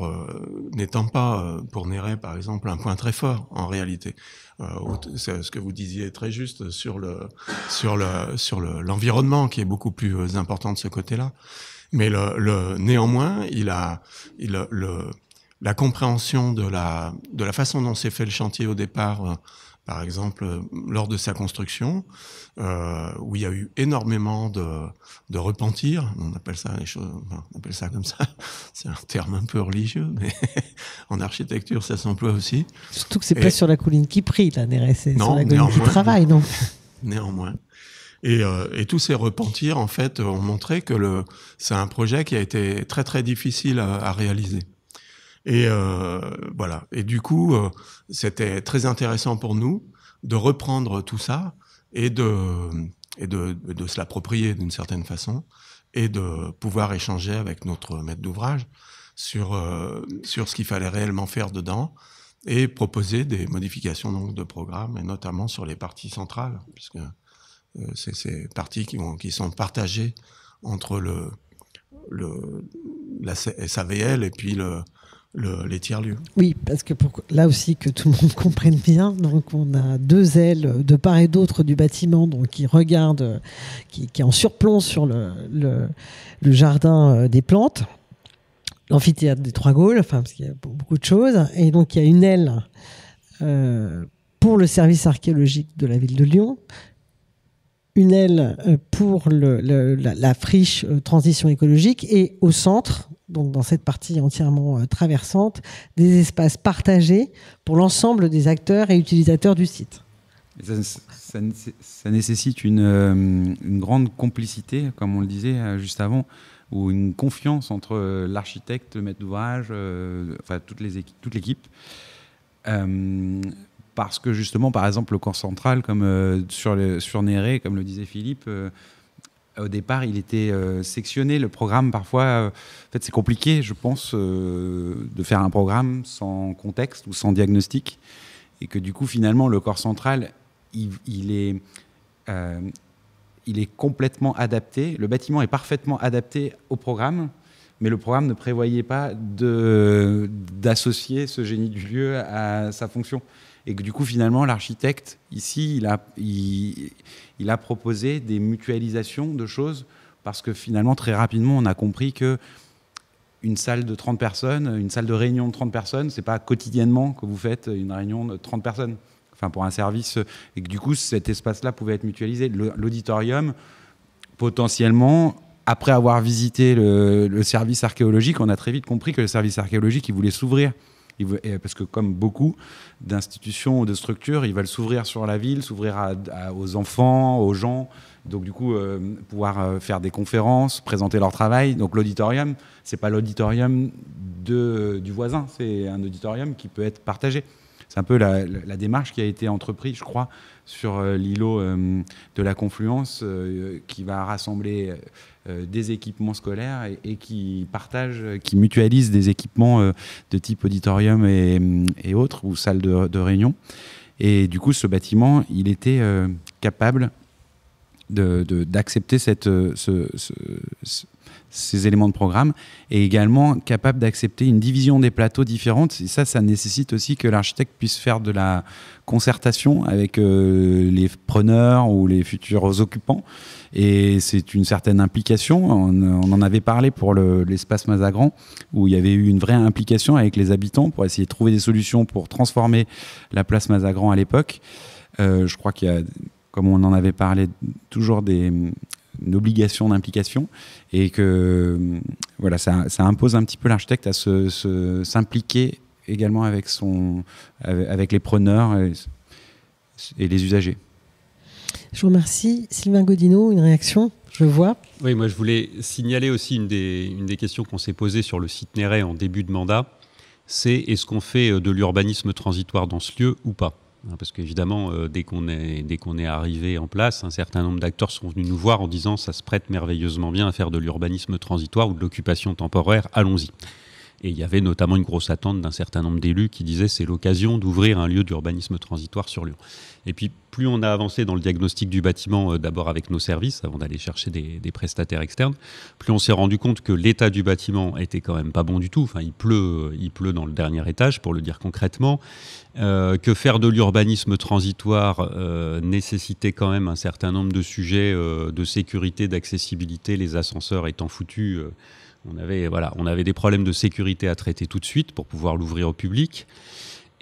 n'étant pas, pour Néret, par exemple, un point très fort, en réalité. C'est ce que vous disiez très juste sur l'environnement, qui est beaucoup plus important de ce côté-là. Mais néanmoins, la compréhension de la façon dont s'est fait le chantier au départ, par exemple, lors de sa construction, où il y a eu énormément de repentir, on appelle ça comme ça, c'est un terme un peu religieux, mais en architecture, ça s'emploie aussi. Surtout que c'est pas sur la colline qui prie, là, Néret, c'est sur la colline qui travaille, donc. Néanmoins. Et tous ces repentirs, en fait, ont montré que c'est un projet qui a été très, très difficile à réaliser. Et voilà. Et du coup, c'était très intéressant pour nous de reprendre tout ça et de se l'approprier d'une certaine façon et de pouvoir échanger avec notre maître d'ouvrage sur ce qu'il fallait réellement faire dedans et proposer des modifications donc de programme, et notamment sur les parties centrales, puisque c'est ces parties qui sont partagées entre la SAVL et puis les tiers-lieux. Oui, parce que là aussi, que tout le monde comprenne bien, donc on a deux ailes de part et d'autre du bâtiment, donc qui regardent, qui est en surplomb sur le jardin des plantes, l'amphithéâtre des Trois Gaules, parce qu'il y a beaucoup de choses, et donc il y a une aile pour le service archéologique de la ville de Lyon, une aile pour la friche transition écologique, et au centre, donc dans cette partie entièrement traversante, des espaces partagés pour l'ensemble des acteurs et utilisateurs du site. Ça nécessite une grande complicité, comme on le disait juste avant, ou une confiance entre l'architecte, le maître d'ouvrage, toute l'équipe. Parce que justement, par exemple, le corps central, comme sur Néret, comme le disait Philippe, au départ, il était sectionné. Le programme, parfois, en fait, c'est compliqué, je pense, de faire un programme sans contexte ou sans diagnostic. Et que du coup, finalement, le corps central, il est complètement adapté. Le bâtiment est parfaitement adapté au programme. mais le programme ne prévoyait pas d'associer ce génie du lieu à sa fonction. Et que du coup, finalement, l'architecte, ici, il a proposé des mutualisations de choses, parce que finalement, très rapidement, on a compris que une salle de 30 personnes, une salle de réunion de 30 personnes, c'est pas quotidiennement que vous faites une réunion de 30 personnes. Enfin, pour un service. Et que du coup, cet espace-là pouvait être mutualisé. L'auditorium, potentiellement, après avoir visité le service archéologique, on a très vite compris que le service archéologique, il voulait s'ouvrir. Parce que comme beaucoup d'institutions ou de structures, ils veulent s'ouvrir sur la ville, s'ouvrir aux enfants, aux gens. Donc du coup, pouvoir faire des conférences, présenter leur travail. Donc l'auditorium, c'est pas l'auditorium du voisin, c'est un auditorium qui peut être partagé. C'est un peu la démarche qui a été entreprise, je crois, sur l'îlot de la Confluence, qui va rassembler des équipements scolaires et qui partage, qui mutualise des équipements de type auditorium et autres, ou salles de réunion. Et du coup, ce bâtiment, il était capable d'accepter ces éléments de programme, et également capable d'accepter une division des plateaux différentes. Et ça nécessite aussi que l'architecte puisse faire de la concertation avec les preneurs ou les futurs occupants. Et c'est une certaine implication. On en avait parlé pour l'espace Mazagran, où il y avait eu une vraie implication avec les habitants pour essayer de trouver des solutions pour transformer la place Mazagran à l'époque. Je crois qu'il y a, comme on en avait parlé, toujours une obligation d'implication, et que voilà, ça impose un petit peu l'architecte à s'impliquer également avec les preneurs et les usagers. Je vous remercie. Sylvain Gaudinot, une réaction, je vois. Oui, moi je voulais signaler aussi une des questions qu'on s'est posées sur le site Néret en début de mandat, c'est est-ce qu'on fait de l'urbanisme transitoire dans ce lieu ou pas ? Parce qu'évidemment, dès qu'on est arrivé en place, un certain nombre d'acteurs sont venus nous voir en disant ça se prête merveilleusement bien à faire de l'urbanisme transitoire ou de l'occupation temporaire, allons-y. Et il y avait notamment une grosse attente d'un certain nombre d'élus qui disaient c'est l'occasion d'ouvrir un lieu d'urbanisme transitoire sur Lyon. Et puis plus on a avancé dans le diagnostic du bâtiment, d'abord avec nos services, avant d'aller chercher des prestataires externes, plus on s'est rendu compte que l'état du bâtiment était quand même pas bon du tout. Enfin, il pleut dans le dernier étage, pour le dire concrètement. Que faire de l'urbanisme transitoire nécessitait quand même un certain nombre de sujets de sécurité, d'accessibilité, les ascenseurs étant foutus. On avait des problèmes de sécurité à traiter tout de suite pour pouvoir l'ouvrir au public.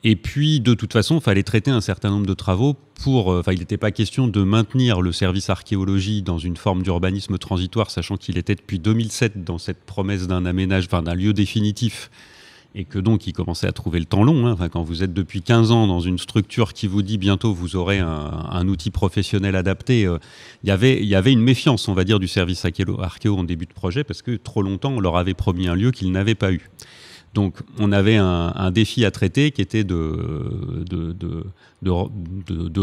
Et puis, de toute façon, il fallait traiter un certain nombre de travaux il n'était pas question de maintenir le service archéologie dans une forme d'urbanisme transitoire, sachant qu'il était depuis 2007 dans cette promesse d'un aménagement, d'un lieu définitif, et que donc il commençait à trouver le temps long. Quand vous êtes depuis 15 ans dans une structure qui vous dit bientôt vous aurez un outil professionnel adapté, il y avait une méfiance, on va dire, du service archéo en début de projet, parce que trop longtemps on leur avait promis un lieu qu'ils n'avaient pas eu. Donc on avait un défi à traiter qui était de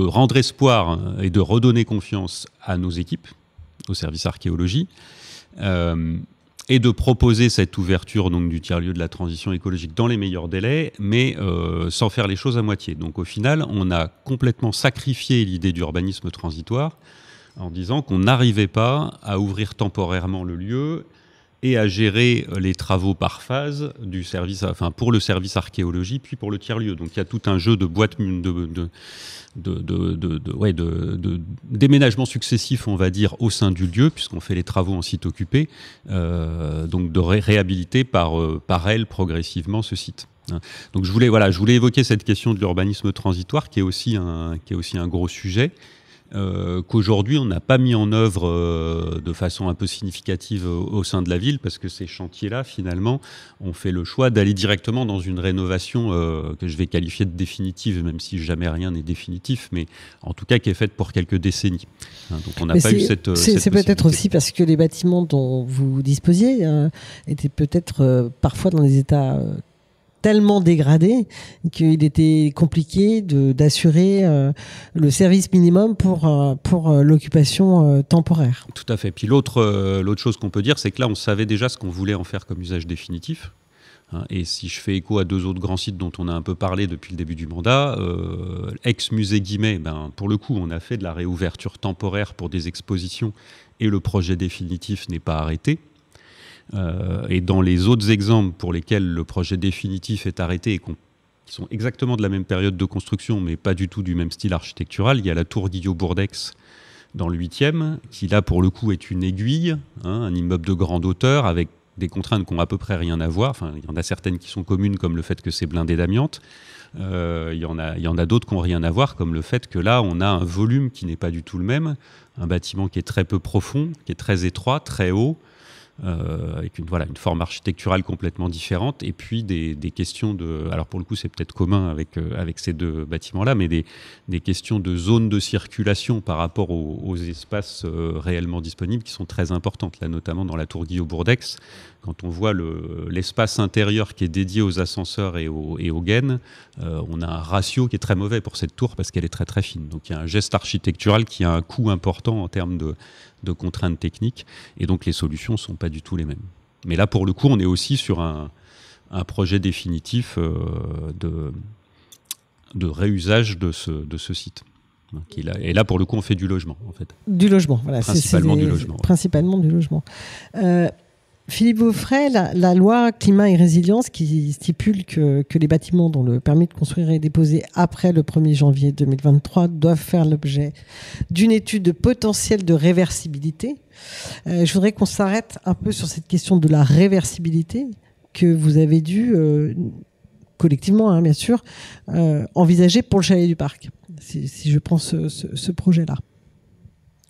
rendre espoir et de redonner confiance à nos équipes, au service archéologie, et de proposer cette ouverture donc, du tiers-lieu de la transition écologique dans les meilleurs délais, mais sans faire les choses à moitié. Donc au final, on a complètement sacrifié l'idée d'urbanisme transitoire en disant qu'on n'arrivait pas à ouvrir temporairement le lieu et à gérer les travaux par phase du service, pour le service archéologie, puis pour le tiers-lieu. Donc il y a tout un jeu de boîtes déménagements successifs, on va dire, au sein du lieu, puisqu'on fait les travaux en site occupé, donc de réhabiliter par elle progressivement ce site. Donc je voulais évoquer cette question de l'urbanisme transitoire, qui est aussi un gros sujet. Qu'aujourd'hui on n'a pas mis en œuvre de façon un peu significative au sein de la ville, parce que ces chantiers-là, finalement, ont fait le choix d'aller directement dans une rénovation que je vais qualifier de définitive, même si jamais rien n'est définitif, mais en tout cas qui est faite pour quelques décennies. Donc on n'a pas eu cette c'est peut-être aussi parce que les bâtiments dont vous disposiez étaient peut-être parfois dans des états tellement dégradé qu'il était compliqué d'assurer le service minimum pour l'occupation temporaire. Tout à fait. Puis l'autre chose qu'on peut dire, c'est que là, on savait déjà ce qu'on voulait en faire comme usage définitif. Et si je fais écho à deux autres grands sites dont on a un peu parlé depuis le début du mandat, ex-musée Guimet, pour le coup, on a fait de la réouverture temporaire pour des expositions et le projet définitif n'est pas arrêté. Et dans les autres exemples pour lesquels le projet définitif est arrêté et qui sont exactement de la même période de construction, mais pas du tout du même style architectural, il y a la tour Guillot-Bourdex dans le 8e, qui là pour le coup est une aiguille, un immeuble de grande hauteur avec des contraintes qui n'ont à peu près rien à voir. Enfin, il y en a certaines qui sont communes, comme le fait que c'est blindé d'amiante. Il y en a d'autres qui n'ont rien à voir, comme le fait que là, on a un volume qui n'est pas du tout le même, un bâtiment qui est très peu profond, qui est très étroit, très haut, avec une forme architecturale complètement différente, et puis des questions de... Alors pour le coup, c'est peut-être commun avec ces deux bâtiments-là, mais des questions de zone de circulation par rapport aux espaces réellement disponibles qui sont très importantes, là notamment dans la tour Guillot-Bourdex. Quand on voit l'espace intérieur qui est dédié aux ascenseurs et aux gaines, on a un ratio qui est très mauvais pour cette tour parce qu'elle est très très fine. Donc il y a un geste architectural qui a un coût important en termes de contraintes techniques, et donc les solutions ne sont pas du tout les mêmes. Mais là, pour le coup, on est aussi sur un projet définitif de réusage de ce site. Et là, pour le coup, on fait du logement, en fait. Du logement, voilà. Principalement du logement. Principalement du logement. Philippe Beaufray, la loi climat et résilience qui stipule que les bâtiments dont le permis de construire est déposé après le 1er janvier 2023 doivent faire l'objet d'une étude de potentiel de réversibilité. Je voudrais qu'on s'arrête un peu sur cette question de la réversibilité que vous avez dû, collectivement bien sûr, envisager pour le chalet du Parc, si je prends ce projet-là.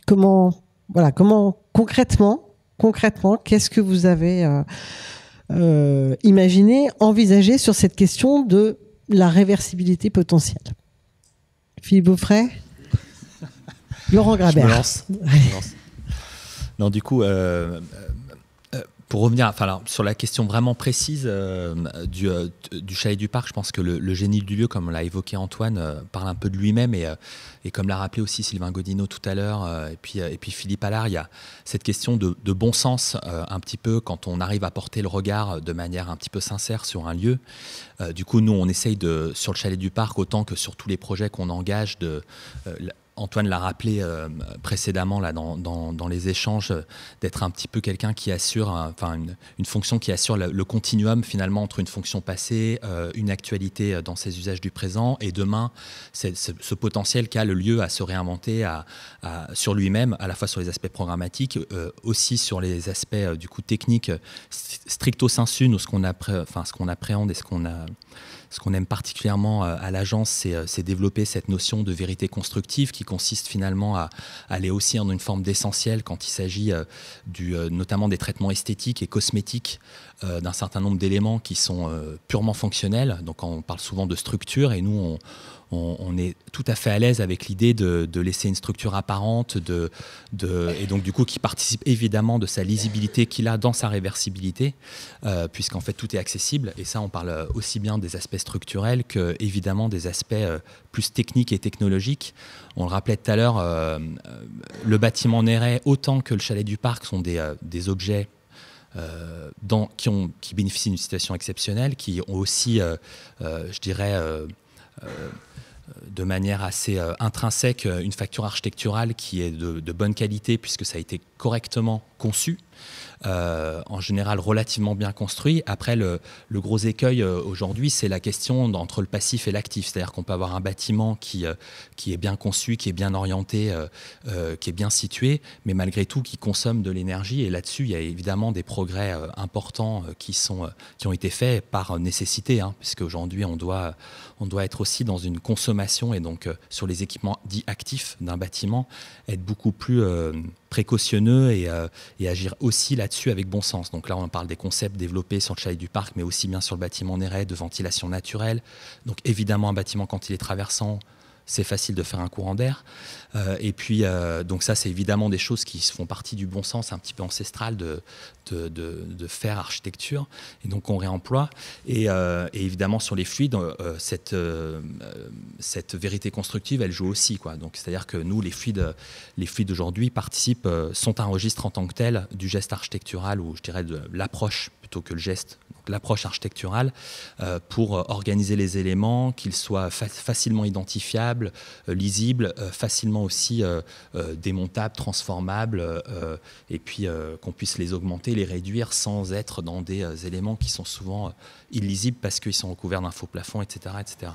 Comment concrètement, qu'est-ce que vous avez imaginé, envisagé sur cette question de la réversibilité potentielle? Philippe Beaufray, Laurent Grabert. Je me lance. Non, du coup, pour revenir sur la question vraiment précise du chalet du Parc, je pense que le génie du lieu, comme l'a évoqué Antoine, parle un peu de lui-même, et comme l'a rappelé aussi Sylvain Godino tout à l'heure, et puis Philippe Allard, il y a cette question de bon sens un petit peu quand on arrive à porter le regard de manière un petit peu sincère sur un lieu. Du coup, nous, on essaye sur le chalet du Parc, autant que sur tous les projets qu'on engage, Antoine l'a rappelé précédemment là, dans les échanges, d'être un petit peu quelqu'un qui assure une fonction qui assure le continuum finalement entre une fonction passée, une actualité dans ses usages du présent, et demain ce potentiel qu'a le lieu à se réinventer sur lui-même, à la fois sur les aspects programmatiques, aussi sur les aspects du coup techniques stricto sensu, nous ce qu'on appréhende et ce qu'on aime particulièrement à l'agence, c'est développer cette notion de vérité constructive qui consiste finalement à aller aussi dans une forme d'essentiel quand il s'agit notamment des traitements esthétiques et cosmétiques d'un certain nombre d'éléments qui sont purement fonctionnels. Donc on parle souvent de structure, et nous on est tout à fait à l'aise avec l'idée de laisser une structure apparente, et donc du coup qui participe évidemment de sa lisibilité qu'il a dans sa réversibilité, puisqu'en fait tout est accessible, et ça on parle aussi bien des aspects structurels que évidemment des aspects plus techniques et technologiques. On le rappelait tout à l'heure, le bâtiment Néret autant que le chalet du Parc sont des objets qui bénéficient d'une situation exceptionnelle, qui ont aussi, je dirais, de manière assez intrinsèque, une facture architecturale qui est de bonne qualité, puisque ça a été correctement conçu, en général relativement bien construit. Après, le gros écueil aujourd'hui, c'est la question entre le passif et l'actif. C'est-à-dire qu'on peut avoir un bâtiment qui est bien conçu, qui est bien orienté, qui est bien situé, mais malgré tout qui consomme de l'énergie. Et là-dessus, il y a évidemment des progrès importants qui ont été faits par nécessité, puisque aujourd'hui, on doit être aussi dans une consommation, et donc sur les équipements dits actifs d'un bâtiment, être beaucoup plus précautionneux et agir aussi là-dessus avec bon sens. Donc là, on parle des concepts développés sur le chalet du Parc, mais aussi bien sur le bâtiment Néret, de ventilation naturelle. Donc évidemment, un bâtiment, quand il est traversant, c'est facile de faire un courant d'air. Et puis, donc ça, c'est évidemment des choses qui font partie du bon sens un petit peu ancestral de faire architecture, et donc on réemploie. Et évidemment, sur les fluides, cette vérité constructive, elle joue aussi, quoi. Donc, c'est-à-dire que nous, les fluides aujourd'hui sont un registre en tant que tel du geste architectural, ou je dirais de l'approche plutôt que le geste. L'approche architecturale pour organiser les éléments, qu'ils soient facilement identifiables, maniables, lisibles, facilement aussi démontables, transformables, et puis qu'on puisse les augmenter, les réduire sans être dans des éléments qui sont souvent illisibles parce qu'ils sont recouverts d'un faux plafond, etc., etc.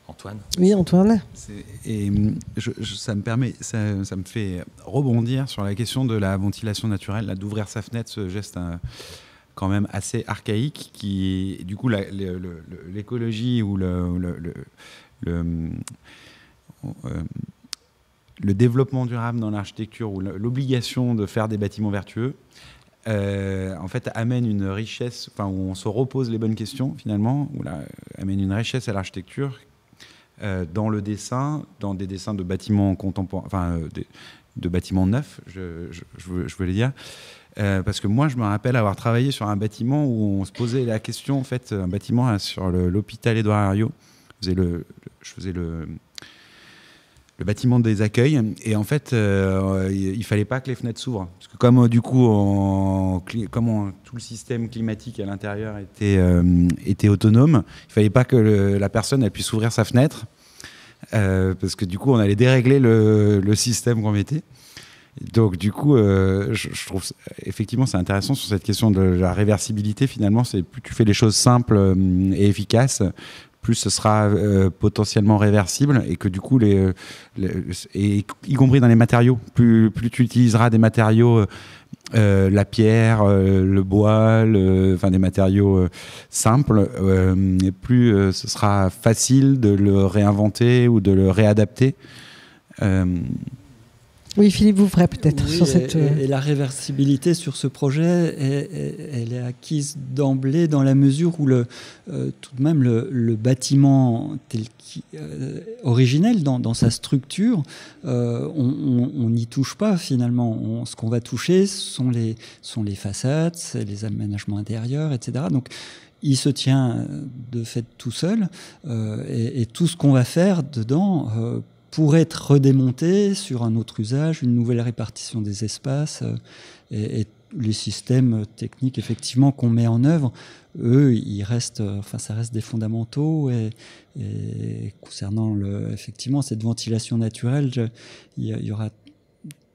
Antoine ? Oui, Antoine. Ça me fait rebondir sur la question de la ventilation naturelle, là, d'ouvrir sa fenêtre, ce geste quand même assez archaïque, qui, du coup, l'écologie ou le développement durable dans l'architecture ou l'obligation de faire des bâtiments vertueux, en fait, amène une richesse, où on se repose les bonnes questions, finalement, amène une richesse à l'architecture dans le dessin, dans des dessins de bâtiments contemporains, de bâtiments neufs, je veux dire. Parce que moi, je me rappelle avoir travaillé sur un bâtiment où on se posait la question, en fait, un bâtiment sur l'hôpital Édouard Herriot. Je faisais le bâtiment des accueils, et en fait, il fallait pas que les fenêtres s'ouvrent, parce que comme du coup, tout le système climatique à l'intérieur était autonome, il fallait pas que la personne elle puisse ouvrir sa fenêtre, parce que du coup, on allait dérégler le système qu'on mettait. Donc du coup, je trouve effectivement c'est intéressant sur cette question de la réversibilité. Finalement, c'est plus tu fais les choses simples et efficaces, plus ce sera potentiellement réversible, et que du coup, y compris dans les matériaux, plus tu utiliseras des matériaux, la pierre, le bois, des matériaux simples, et plus ce sera facile de le réinventer ou de le réadapter. Oui, Philippe, vous ferez peut-être sur cette... Et la réversibilité sur ce projet, elle est acquise d'emblée dans la mesure où tout de même le bâtiment originel dans sa structure, on n'y touche pas finalement. Ce qu'on va toucher sont les façades, c'est les aménagements intérieurs, etc. Donc, il se tient de fait tout seul, et tout ce qu'on va faire dedans pour être redémonté sur un autre usage, une nouvelle répartition des espaces, et les systèmes techniques effectivement qu'on met en œuvre, eux, ça reste des fondamentaux, et concernant effectivement cette ventilation naturelle, il y aura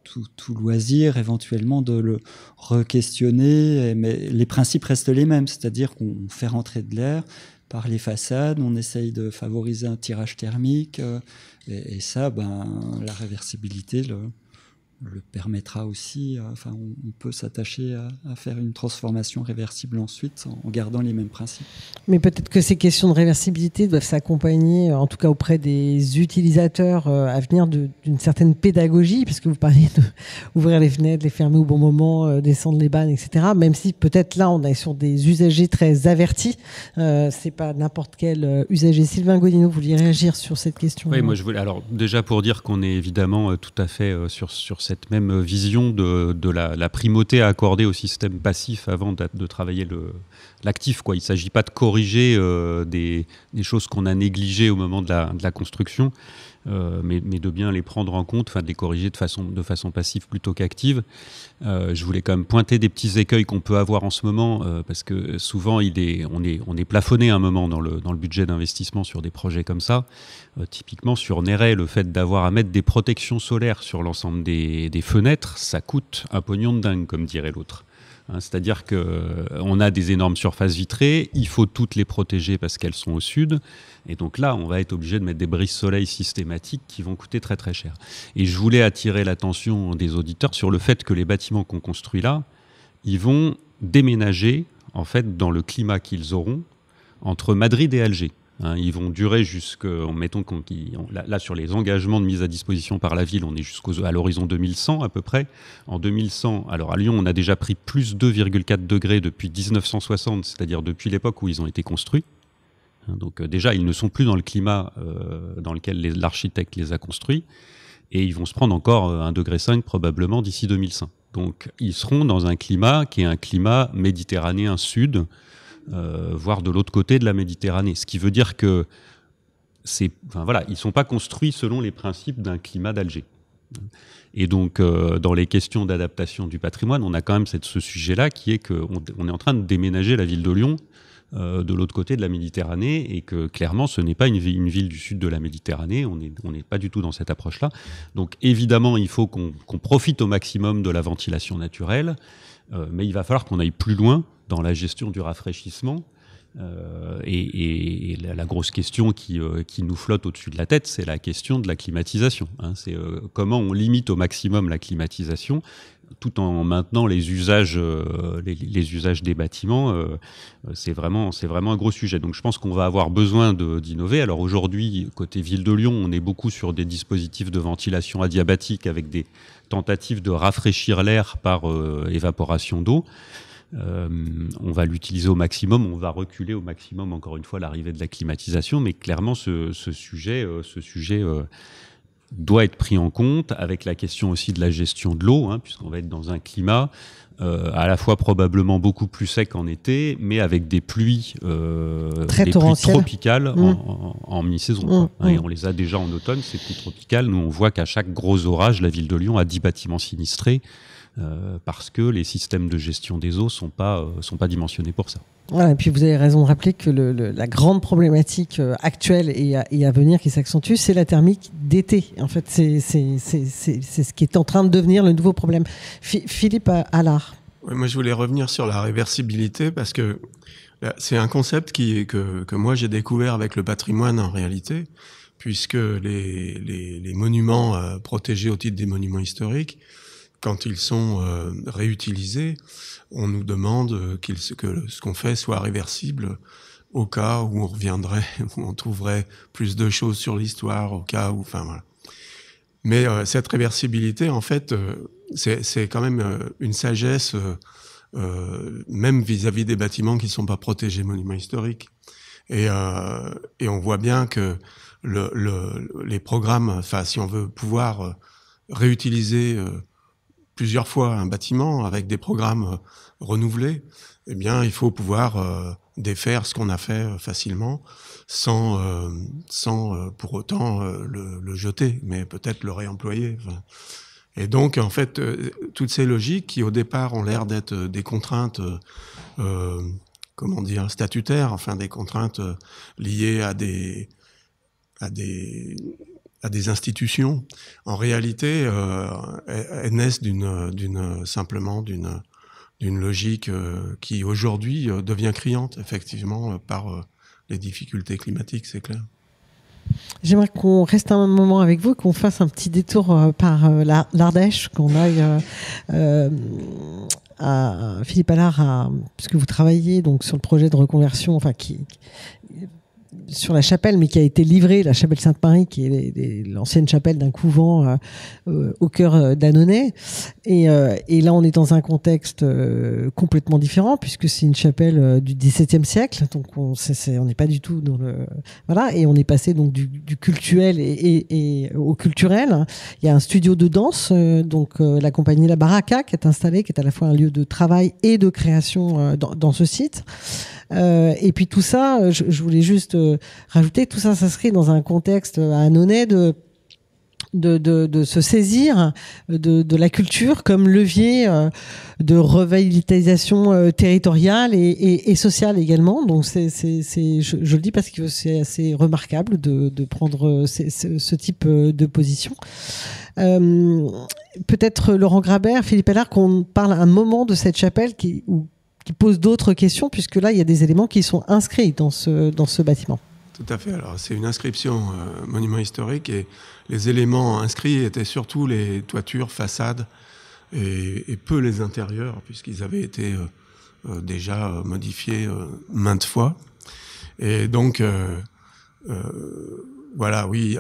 tout loisir éventuellement de le re-questionner, mais les principes restent les mêmes, c'est-à-dire qu'on fait rentrer de l'air par les façades, on essaye de favoriser un tirage thermique, et ça, la réversibilité le permettra aussi. On peut s'attacher à faire une transformation réversible ensuite en gardant les mêmes principes. Mais peut-être que ces questions de réversibilité doivent s'accompagner, en tout cas auprès des utilisateurs à venir, d'une certaine pédagogie, puisque vous parliez d'ouvrir les fenêtres, les fermer au bon moment, descendre les vannes, etc. Même si peut-être là, on est sur des usagers très avertis. C'est pas n'importe quel usager. Sylvain Godino, vous vouliez réagir sur cette question? Oui, moi je voulais. Alors déjà pour dire qu'on est évidemment tout à fait sur cette même vision de la primauté à accorder au système passif avant de travailler l'actif. Il ne s'agit pas de corriger des choses qu'on a négligées au moment de la construction, mais de bien les prendre en compte, de les corriger de façon passive plutôt qu'active. Je voulais quand même pointer des petits écueils qu'on peut avoir en ce moment, parce que souvent on est plafonné à un moment dans le budget d'investissement sur des projets comme ça. Typiquement sur Néret, le fait d'avoir à mettre des protections solaires sur l'ensemble des fenêtres, ça coûte un pognon de dingue, comme dirait l'autre. C'est-à-dire qu'on a des énormes surfaces vitrées, il faut toutes les protéger parce qu'elles sont au sud, et donc là on va être obligé de mettre des brises-soleil systématiques qui vont coûter très très cher. Et je voulais attirer l'attention des auditeurs sur le fait que les bâtiments qu'on construit là, ils vont déménager en fait dans le climat qu'ils auront entre Madrid et Alger. Ils vont durer mettons là sur les engagements de mise à disposition par la ville, on est à l'horizon 2100 à peu près. En 2100, alors à Lyon, on a déjà pris plus 2,4 degrés depuis 1960, c'est-à-dire depuis l'époque où ils ont été construits. Donc déjà, ils ne sont plus dans le climat dans lequel l'architecte les a construits, et ils vont se prendre encore 1,5 degré probablement d'ici 2100. Donc ils seront dans un climat qui est un climat méditerranéen sud, voire de l'autre côté de la Méditerranée. Ce qui veut dire que ils ne sont pas construits selon les principes d'un climat d'Alger. Et donc, dans les questions d'adaptation du patrimoine, on a quand même ce sujet-là qui est qu'on est en train de déménager la ville de Lyon de l'autre côté de la Méditerranée, et que clairement ce n'est pas une ville du sud de la Méditerranée, on n'est pas du tout dans cette approche-là. Donc évidemment il faut qu'on profite au maximum de la ventilation naturelle, mais il va falloir qu'on aille plus loin dans la gestion du rafraîchissement. Et la grosse question qui nous flotte au-dessus de la tête, c'est la question de la climatisation. C'est comment on limite au maximum la climatisation tout en maintenant les usages des bâtiments. C'est vraiment un gros sujet. Donc je pense qu'on va avoir besoin d'innover. Alors aujourd'hui, côté Ville de Lyon, on est beaucoup sur des dispositifs de ventilation adiabatique avec des tentatives de rafraîchir l'air par évaporation d'eau. On va l'utiliser au maximum, on va reculer au maximum, encore une fois, l'arrivée de la climatisation, mais clairement ce sujet doit être pris en compte, avec la question aussi de la gestion de l'eau, puisqu'on va être dans un climat à la fois probablement beaucoup plus sec en été, mais avec des pluies, tropicales en mi-saison. Et on les a déjà en automne, ces pluies tropicales. Nous, on voit qu'à chaque gros orage, la Ville de Lyon a 10 bâtiments sinistrés, parce que les systèmes de gestion des eaux sont pas dimensionnés pour ça. Voilà, et puis vous avez raison de rappeler que la grande problématique actuelle et à venir qui s'accentue, c'est la thermique d'été. En fait, c'est ce qui est en train de devenir le nouveau problème. Philippe Allard. Ouais, moi, je voulais revenir sur la réversibilité parce que c'est un concept que moi j'ai découvert avec le patrimoine en réalité, puisque les monuments protégés au titre des monuments historiques, quand ils sont réutilisés, on nous demande que ce qu'on fait soit réversible au cas où on reviendrait, où on trouverait plus de choses sur l'histoire, au cas où, enfin voilà. Mais cette réversibilité, en fait, c'est quand même une sagesse, même vis-à-vis des bâtiments qui ne sont pas protégés monuments historiques. Et on voit bien que les programmes, enfin, si on veut pouvoir réutiliser plusieurs fois un bâtiment avec des programmes renouvelés, eh bien, il faut pouvoir défaire ce qu'on a fait facilement, sans pour autant le jeter, mais peut-être le réemployer. Enfin. Et donc, en fait, toutes ces logiques qui, au départ, ont l'air d'être des contraintes, statutaires, enfin, des contraintes liées à des institutions, en réalité, elles naissent simplement d'une logique qui aujourd'hui devient criante, effectivement, par les difficultés climatiques, c'est clair. J'aimerais qu'on reste un moment avec vous, qu'on fasse un petit détour par l'Ardèche, qu'on aille à Philippe Allard, puisque vous travaillez donc sur le projet de reconversion, enfin sur la chapelle, mais qui a été livrée, la chapelle Sainte-Marie, qui est l'ancienne chapelle d'un couvent au cœur d'Annonay. Et là, on est dans un contexte complètement différent, puisque c'est une chapelle du XVIIe siècle. Donc, on n'est pas du tout dans le... Voilà, et on est passé donc du cultuel et au culturel. Il y a un studio de danse, donc la compagnie La Baraka, qui est installée, qui est à la fois un lieu de travail et de création dans ce site. Et puis tout ça, je voulais juste rajouter, tout ça s'inscrit dans un contexte à Annonay de se saisir de la culture comme levier de revitalisation territoriale et sociale également. Donc je le dis parce que c'est assez remarquable de prendre ce type de position. Peut-être Laurent Grabert, Philippe Allard, qu'on parle un moment de cette chapelle qui pose d'autres questions, puisque là, il y a des éléments qui sont inscrits dans ce bâtiment. Tout à fait. Alors, c'est une inscription monument historique, et les éléments inscrits étaient surtout les toitures, façades, et peu les intérieurs, puisqu'ils avaient été déjà modifiés maintes fois. Et donc, voilà, oui,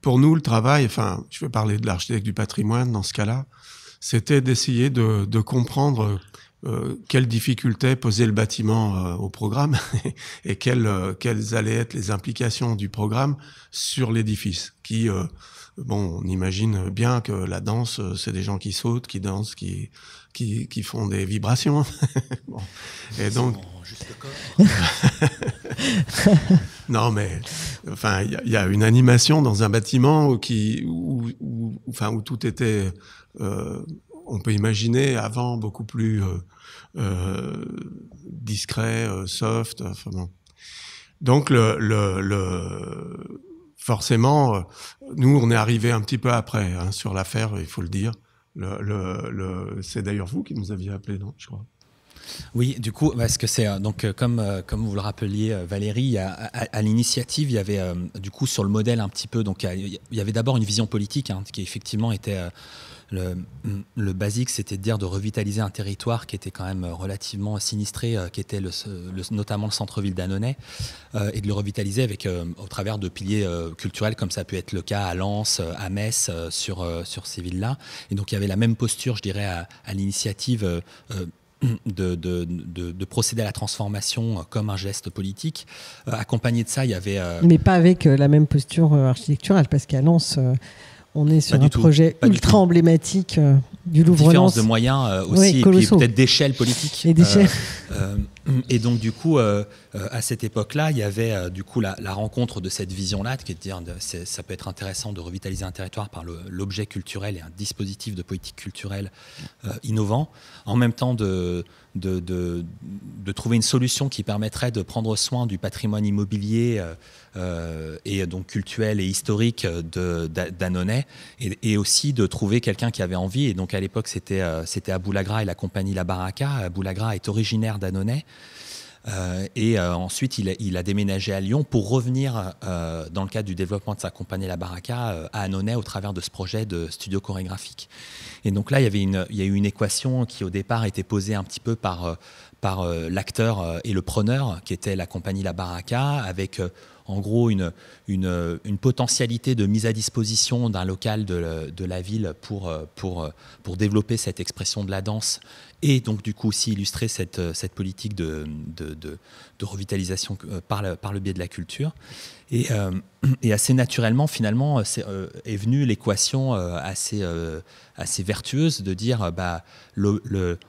pour nous, le travail, enfin, je vais parler de l'architecte du patrimoine dans ce cas-là, c'était d'essayer de comprendre quelles difficultés posait le bâtiment au programme et quelles allaient être les implications du programme sur l'édifice. On imagine bien que la danse, c'est des gens qui sautent, qui dansent, qui font des vibrations. Bon. Et donc, juste le corps. Non, mais enfin, il y a une animation dans un bâtiment où tout était on peut imaginer avant beaucoup plus discret, soft. Enfin bon. Donc forcément, nous on est arrivé un petit peu après sur l'affaire, il faut le dire. C'est d'ailleurs vous qui nous aviez appelé, non, je crois. Oui, du coup, parce que c'est donc comme vous le rappeliez, Valérie, à l'initiative, il y avait du coup sur le modèle un petit peu, donc il y avait d'abord une vision politique qui effectivement était le basique, c'était de dire de revitaliser un territoire qui était quand même relativement sinistré, qui était notamment le centre-ville d'Annonay, et de le revitaliser avec au travers de piliers culturels comme ça a pu être le cas à Lens, à Metz, sur ces villes-là. Et donc il y avait la même posture, je dirais, à l'initiative. De procéder à la transformation comme un geste politique. Accompagné de ça, il y avait... Mais pas avec la même posture architecturale, parce qu'à Lens, on est sur un projet ultra emblématique du Louvre-Lens. Différence de moyens aussi, et puis peut-être d'échelle politique. Et d'échelle. Et donc du coup, à cette époque-là, il y avait du coup la rencontre de cette vision-là, qui est de dire ça peut être intéressant de revitaliser un territoire par l'objet culturel et un dispositif de politique culturelle innovant, en même temps de trouver une solution qui permettrait de prendre soin du patrimoine immobilier et donc culturel et historique d'Annonay, et aussi de trouver quelqu'un qui avait envie. Et donc à l'époque, c'était Aboulagra et la compagnie La Baraka. Aboulagra est originaire d'Annonay. Et ensuite, il a déménagé à Lyon pour revenir dans le cadre du développement de sa compagnie La Baraka à Annonay au travers de ce projet de studio chorégraphique. Et donc là, il y a eu une équation qui au départ était posée un petit peu par l'acteur et le preneur, qui était la compagnie La Baraka, avec en gros une potentialité de mise à disposition d'un local de la ville pour développer cette expression de la danse, et donc du coup aussi illustrer cette politique de revitalisation par le biais de la culture. Et assez naturellement, finalement, est venue l'équation assez vertueuse de dire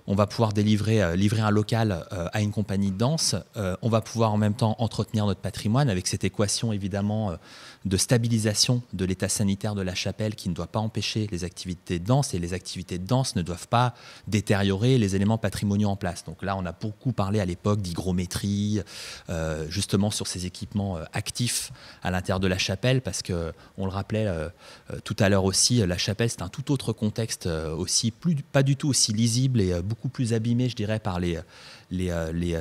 on va pouvoir livrer un local à une compagnie de danse, on va pouvoir en même temps entretenir notre patrimoine avec cette équation évidemment de stabilisation de l'état sanitaire de la chapelle qui ne doit pas empêcher les activités de danse, et les activités de danse ne doivent pas détériorer les éléments patrimoniaux en place. Donc là, on a beaucoup parlé à l'époque d'hygrométrie, justement sur ces équipements actifs à l'intérieur de la chapelle, parce que on le rappelait tout à l'heure aussi, la chapelle c'est un tout autre contexte aussi, pas du tout aussi lisible et beaucoup plus abîmé, je dirais, par les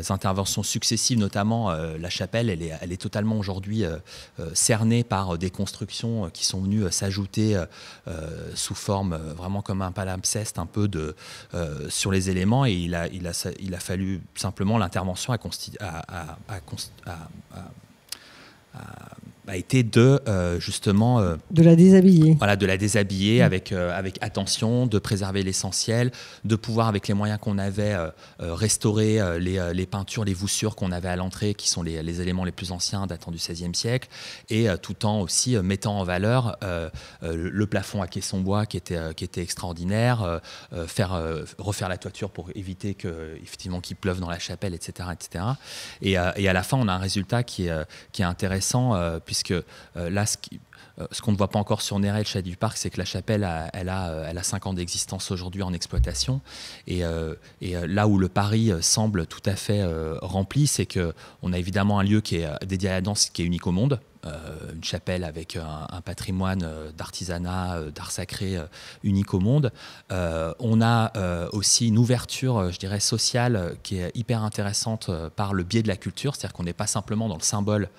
interventions successives, notamment la chapelle, elle est totalement aujourd'hui cernée par des constructions qui sont venues s'ajouter sous forme vraiment comme un palimpseste un peu sur les éléments, et il a fallu simplement l'intervention a été justement de la déshabiller. Voilà, de la déshabiller avec attention, de préserver l'essentiel, de pouvoir, avec les moyens qu'on avait, restaurer les peintures, les voussures qu'on avait à l'entrée, qui sont les éléments les plus anciens datant du XVIe siècle, et tout en aussi mettant en valeur le plafond à caisson bois qui était extraordinaire, refaire la toiture pour éviter effectivement qu'il pleuve dans la chapelle, etc., etc. Et à la fin, on a un résultat qui est intéressant, puisque là, ce qu'on ne voit pas encore sur Néret, le Château du Parc, c'est que la chapelle, elle a 5 ans d'existence aujourd'hui en exploitation. Et là où le pari semble tout à fait rempli, c'est qu'on a évidemment un lieu qui est dédié à la danse, qui est unique au monde. Une chapelle avec un patrimoine d'artisanat, d'art sacré unique au monde. On a aussi une ouverture, je dirais, sociale qui est hyper intéressante par le biais de la culture, c'est-à-dire qu'on n'est pas simplement dans le symbole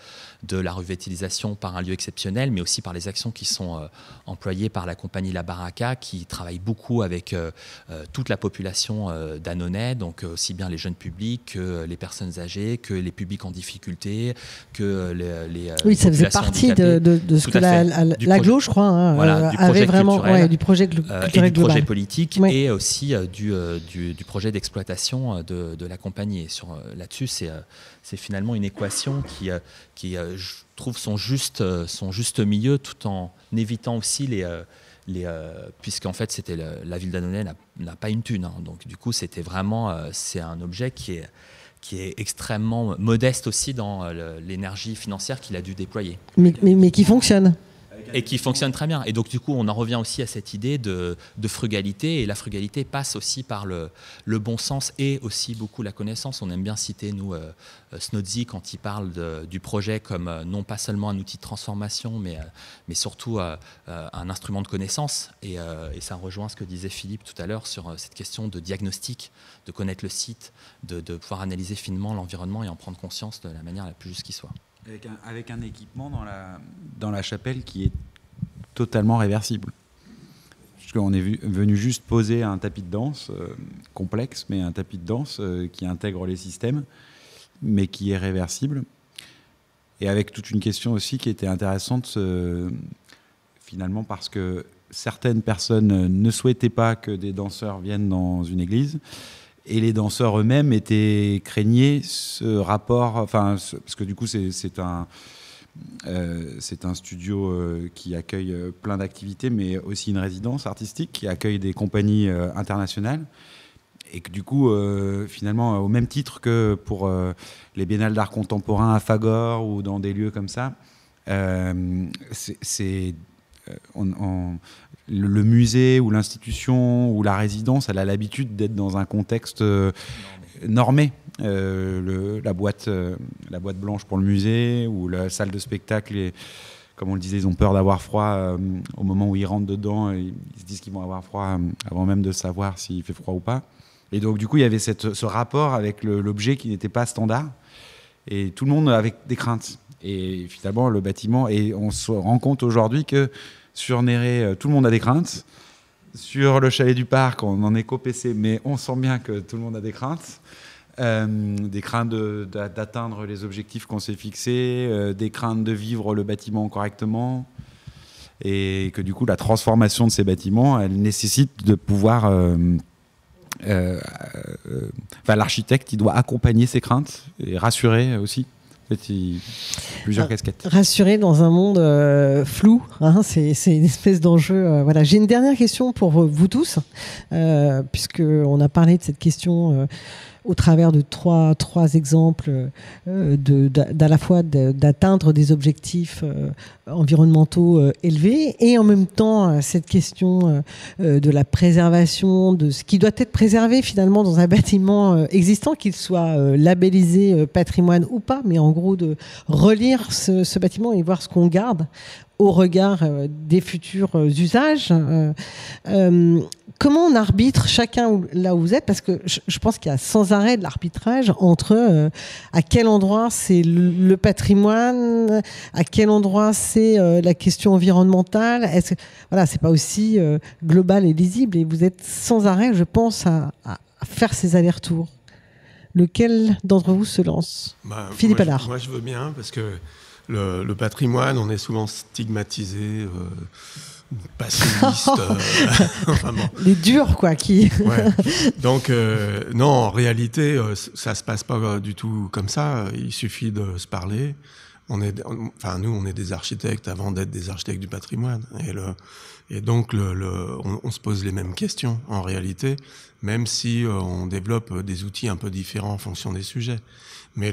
de la revitalisation par un lieu exceptionnel, mais aussi par les actions qui sont employées par la compagnie La Baraka, qui travaille beaucoup avec toute la population d'Annonay, donc aussi bien les jeunes publics que les personnes âgées, que les publics en difficulté, que les oui, ça faisait partie de ce que l'AGLO, je crois, voilà, avait vraiment du projet culturel et du projet global. politique, oui. Et aussi du projet d'exploitation de la compagnie. Là-dessus, c'est finalement une équation qui je trouve son juste milieu, tout en évitant aussi puisqu'en fait c'était la ville d'Annonay n'a pas une thune, hein, donc du coup c'était vraiment c'est un objet qui est extrêmement modeste aussi dans l'énergie financière qu'il a dû déployer. Mais qui fonctionne. Avec et qui fonctionne très bien. Et donc du coup, on en revient aussi à cette idée de frugalité, et la frugalité passe aussi par le bon sens et aussi beaucoup la connaissance. On aime bien citer, nous, Snodzy, quand il parle du projet comme non pas seulement un outil de transformation, mais surtout un instrument de connaissance. Et ça rejoint ce que disait Philippe tout à l'heure sur cette question de diagnostic, de connaître le site, de pouvoir analyser finement l'environnement et en prendre conscience de la manière la plus juste qui soit. Avec un équipement dans la chapelle qui est totalement réversible. Parce qu'on est venu juste poser un tapis de danse complexe, mais un tapis de danse qui intègre les systèmes, mais qui est réversible. Et avec toute une question aussi qui était intéressante, finalement, parce que certaines personnes ne souhaitaient pas que des danseurs viennent dans une église, et les danseurs eux-mêmes craignaient ce rapport, enfin, parce que du coup c'est un studio qui accueille plein d'activités, mais aussi une résidence artistique qui accueille des compagnies internationales, et que du coup, finalement, au même titre que pour les biennales d'art contemporain à Fagor ou dans des lieux comme ça, le musée ou l'institution ou la résidence, elle a l'habitude d'être dans un contexte normé. La boîte blanche pour le musée ou la salle de spectacle, comme on le disait, ils ont peur d'avoir froid au moment où ils rentrent dedans. Ils se disent qu'ils vont avoir froid avant même de savoir s'il fait froid ou pas. Et donc, du coup, il y avait ce rapport avec l'objet qui n'était pas standard. Et tout le monde avait des craintes. Et finalement, le bâtiment... Et on se rend compte aujourd'hui que sur Néré, tout le monde a des craintes. Sur le chalet du parc, on en est qu'au PC, mais on sent bien que tout le monde a des craintes. Des craintes d'atteindre les objectifs qu'on s'est fixés, des craintes de vivre le bâtiment correctement. Et que du coup, la transformation de ces bâtiments, elle nécessite de pouvoir... l'architecte, il doit accompagner ses craintes et rassurer aussi. En fait, plusieurs casquettes. Rassurer dans un monde flou, hein, c'est une espèce d'enjeu. Voilà. J'ai une dernière question pour vous tous, puisqu'on a parlé de cette question au travers de trois exemples d'à la fois d'atteindre des objectifs environnementaux élevés, et en même temps cette question de la préservation de ce qui doit être préservé finalement dans un bâtiment existant, qu'il soit labellisé patrimoine ou pas, mais en gros de relire ce bâtiment et voir ce qu'on garde au regard des futurs usages. Comment on arbitre chacun là où vous êtes? Parce que je pense qu'il y a sans arrêt de l'arbitrage entre à quel endroit c'est le patrimoine, à quel endroit c'est la question environnementale. Est-ce que, voilà, c'est pas aussi global et lisible, et vous êtes sans arrêt, je pense, à faire ces allers-retours. Lequel d'entre vous se lance? Philippe Allard. Moi, je veux bien, parce que le patrimoine, on est souvent stigmatisé, pessimiste. Enfin bon. Les durs, quoi, qui... Ouais. Donc, non, en réalité, ça se passe pas du tout comme ça. Il suffit de se parler. Nous, on est des architectes avant d'être des architectes du patrimoine. Et donc, on se pose les mêmes questions, en réalité, même si on développe des outils un peu différents en fonction des sujets. Mais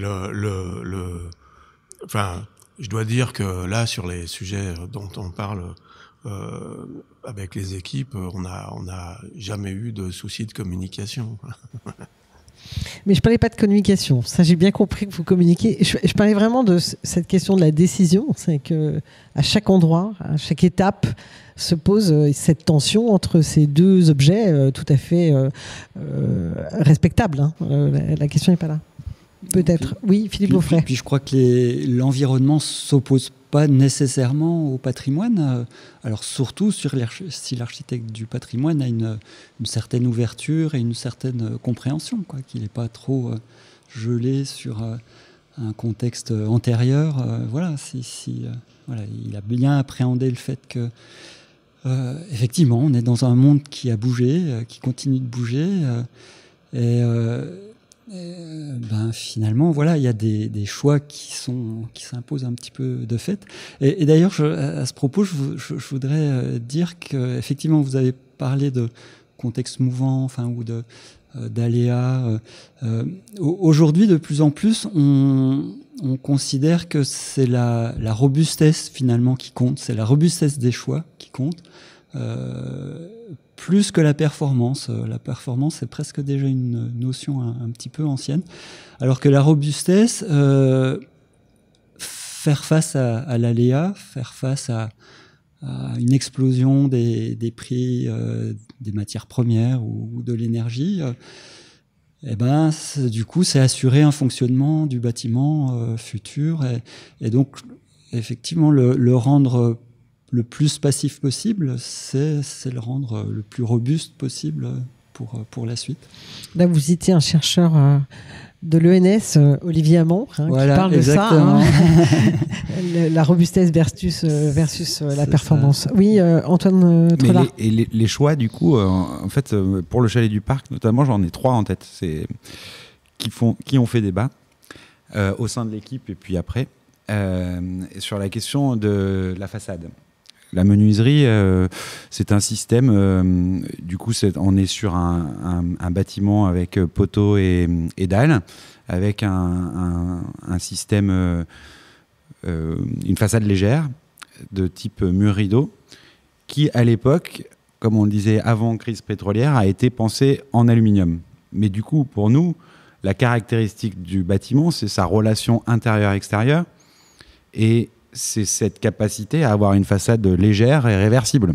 je dois dire que là, sur les sujets dont on parle avec les équipes, on n'a jamais eu de souci de communication. Mais je parlais pas de communication. Ça, j'ai bien compris que vous communiquez. Je parlais vraiment de cette question de la décision. C'est que à chaque endroit, à chaque étape, se pose cette tension entre ces deux objets tout à fait respectables. Hein. La question n'est pas là. Peut-être. Oui, Philippe Beaufray. Puis je crois que l'environnement s'oppose pas nécessairement au patrimoine. Alors surtout si l'architecte du patrimoine a une certaine ouverture et une certaine compréhension, quoi, qu'il n'est pas trop gelé sur un contexte antérieur. Voilà, voilà, il a bien appréhendé le fait que effectivement, on est dans un monde qui a bougé, qui continue de bouger, finalement, voilà, il y a des choix qui s'imposent un petit peu de fait. Et d'ailleurs, à ce propos, je voudrais dire qu'effectivement, vous avez parlé de contexte mouvant, ou d'aléas. Aujourd'hui, de plus en plus, on considère que c'est la robustesse finalement qui compte, c'est la robustesse des choix qui compte, plus que la performance. La performance, c'est presque déjà une notion un petit peu ancienne, alors que la robustesse, faire face à l'aléa, faire face à une explosion des prix des matières premières ou de l'énergie, du coup, c'est assurer un fonctionnement du bâtiment futur et donc, effectivement, le rendre le plus passif possible, c'est le rendre le plus robuste possible pour la suite. Là, vous citez un chercheur de l'ENS, Olivier Amand, qui parle exactement. de ça, la robustesse versus la performance. Ça. Oui, Antoine Trelard. Les choix, du coup, en fait, pour le chalet du parc, notamment, j'en ai 3 en tête, qui ont fait débat au sein de l'équipe et puis après, sur la question de la façade. La menuiserie, c'est un système, du coup on est sur un bâtiment avec poteaux et dalles, avec un système, une façade légère de type mur rideau, qui à l'époque, comme on le disait avant crise pétrolière, a été pensé en aluminium. Mais du coup, pour nous, la caractéristique du bâtiment, c'est sa relation intérieure-extérieure, et c'est cette capacité à avoir une façade légère et réversible.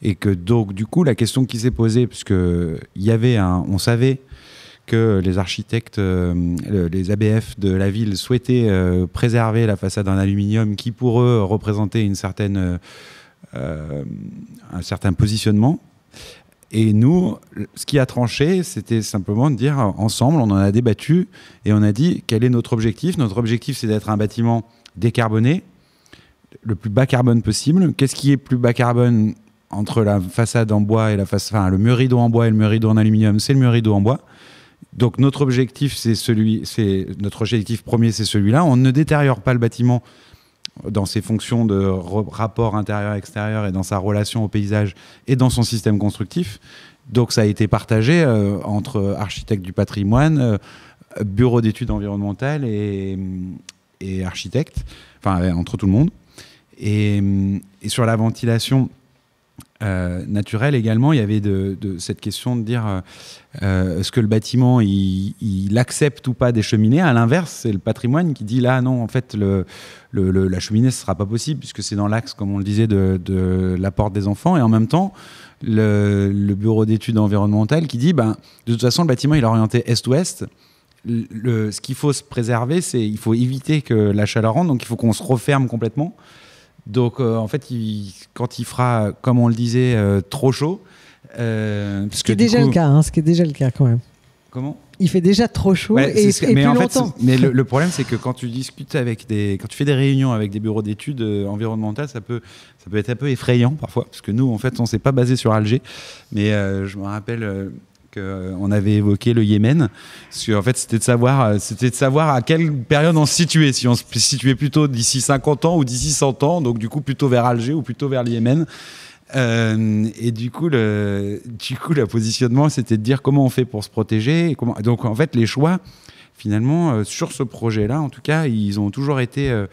Et que donc, du coup, la question qui s'est posée, puisque on savait que les architectes, les ABF de la ville souhaitaient préserver la façade en aluminium qui, pour eux, représentait un certain positionnement. Et nous, ce qui a tranché, c'était simplement de dire, ensemble, on en a débattu et on a dit, quel est notre objectif ? Notre objectif, c'est d'être un bâtiment décarboné, le plus bas carbone possible. Qu'est-ce qui est plus bas carbone entre la façade en bois et le mur rideau en bois et le mur rideau en aluminium? C'est le mur rideau en bois. Donc notre objectif premier, c'est celui-là. On ne détériore pas le bâtiment dans ses fonctions de rapport intérieur-extérieur et dans sa relation au paysage et dans son système constructif. Donc ça a été partagé entre architectes du patrimoine, bureau d'études environnementales et architectes, enfin entre tout le monde. Et sur la ventilation naturelle également, il y avait de cette question de dire est-ce que le bâtiment il accepte ou pas des cheminées. À l'inverse, c'est le patrimoine qui dit là non, en fait la cheminée ce sera pas possible puisque c'est dans l'axe, comme on le disait, de la porte des enfants. Et en même temps, le bureau d'études environnementales qui dit de toute façon le bâtiment il est orienté est-ouest. Ce qu'il faut se préserver, c'est il faut éviter que la chaleur rentre, donc il faut qu'on se referme complètement. Donc en fait, quand il fera, comme on le disait, trop chaud, ce qui est déjà le cas quand même. Comment ? Il fait déjà trop chaud et plus longtemps. Mais le problème, c'est que quand tu discutes quand tu fais des réunions avec des bureaux d'études environnementales, ça peut être un peu effrayant parfois, parce que nous, en fait, on s'est pas basé sur Alger, mais je me rappelle qu'on avait évoqué le Yémen, parce qu'en fait c'était de savoir à quelle période on se situait, si on se situait plutôt d'ici 50 ans ou d'ici 100 ans, donc du coup plutôt vers Alger ou plutôt vers le Yémen. Et du coup le positionnement c'était de dire comment on fait pour se protéger, donc en fait les choix finalement sur ce projet-là, en tout cas ils ont toujours été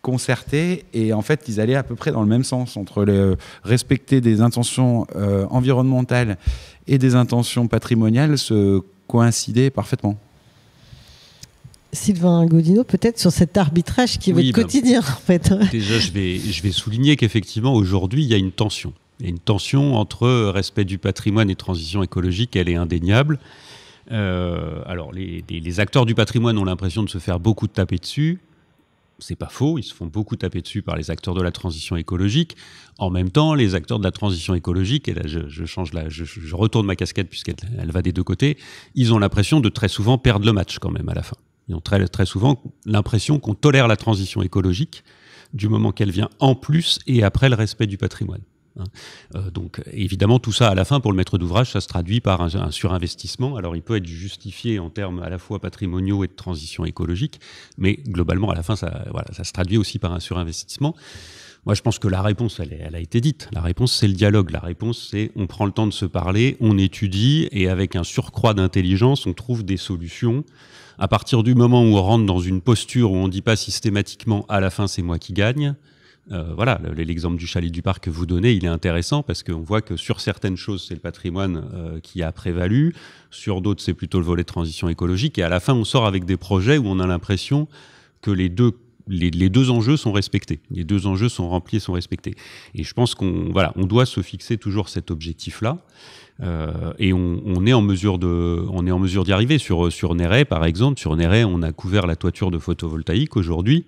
concertés, et en fait ils allaient à peu près dans le même sens, entre respecter des intentions environnementales et des intentions patrimoniales se coïncidaient parfaitement. Sylvain Gaudinot, peut-être sur cet arbitrage qui est votre quotidien en fait. Déjà, je vais souligner qu'effectivement aujourd'hui il y a une tension. Il y a une tension entre respect du patrimoine et transition écologique, elle est indéniable. Alors les acteurs du patrimoine ont l'impression de se faire beaucoup taper dessus. C'est pas faux, ils se font beaucoup taper dessus par les acteurs de la transition écologique. En même temps, les acteurs de la transition écologique, et là je retourne ma casquette puisqu'elle va des deux côtés, ils ont l'impression de très souvent perdre le match quand même à la fin. Ils ont très, très souvent l'impression qu'on tolère la transition écologique du moment qu'elle vient en plus et après le respect du patrimoine. Donc évidemment tout ça à la fin pour le maître d'ouvrage ça se traduit par un surinvestissement. Alors il peut être justifié en termes à la fois patrimoniaux et de transition écologique, mais globalement à la fin ça se traduit aussi par un surinvestissement. Moi, je pense que la réponse, elle a été dite. La réponse, c'est le dialogue. La réponse, c'est on prend le temps de se parler, on étudie, et avec un surcroît d'intelligence, on trouve des solutions. À partir du moment où on rentre dans une posture où on ne dit pas systématiquement « à la fin, c'est moi qui gagne », voilà, l'exemple du chalet du parc que vous donnez, il est intéressant parce qu'on voit que sur certaines choses, c'est le patrimoine qui a prévalu, sur d'autres, c'est plutôt le volet de transition écologique, et à la fin, on sort avec des projets où on a l'impression que les deux enjeux sont respectés, les deux enjeux sont remplis et sont respectés. Et je pense qu'on doit se fixer toujours cet objectif-là, et on est en mesure d'y arriver. Sur Néret, par exemple, sur Néret, on a couvert la toiture de photovoltaïque aujourd'hui,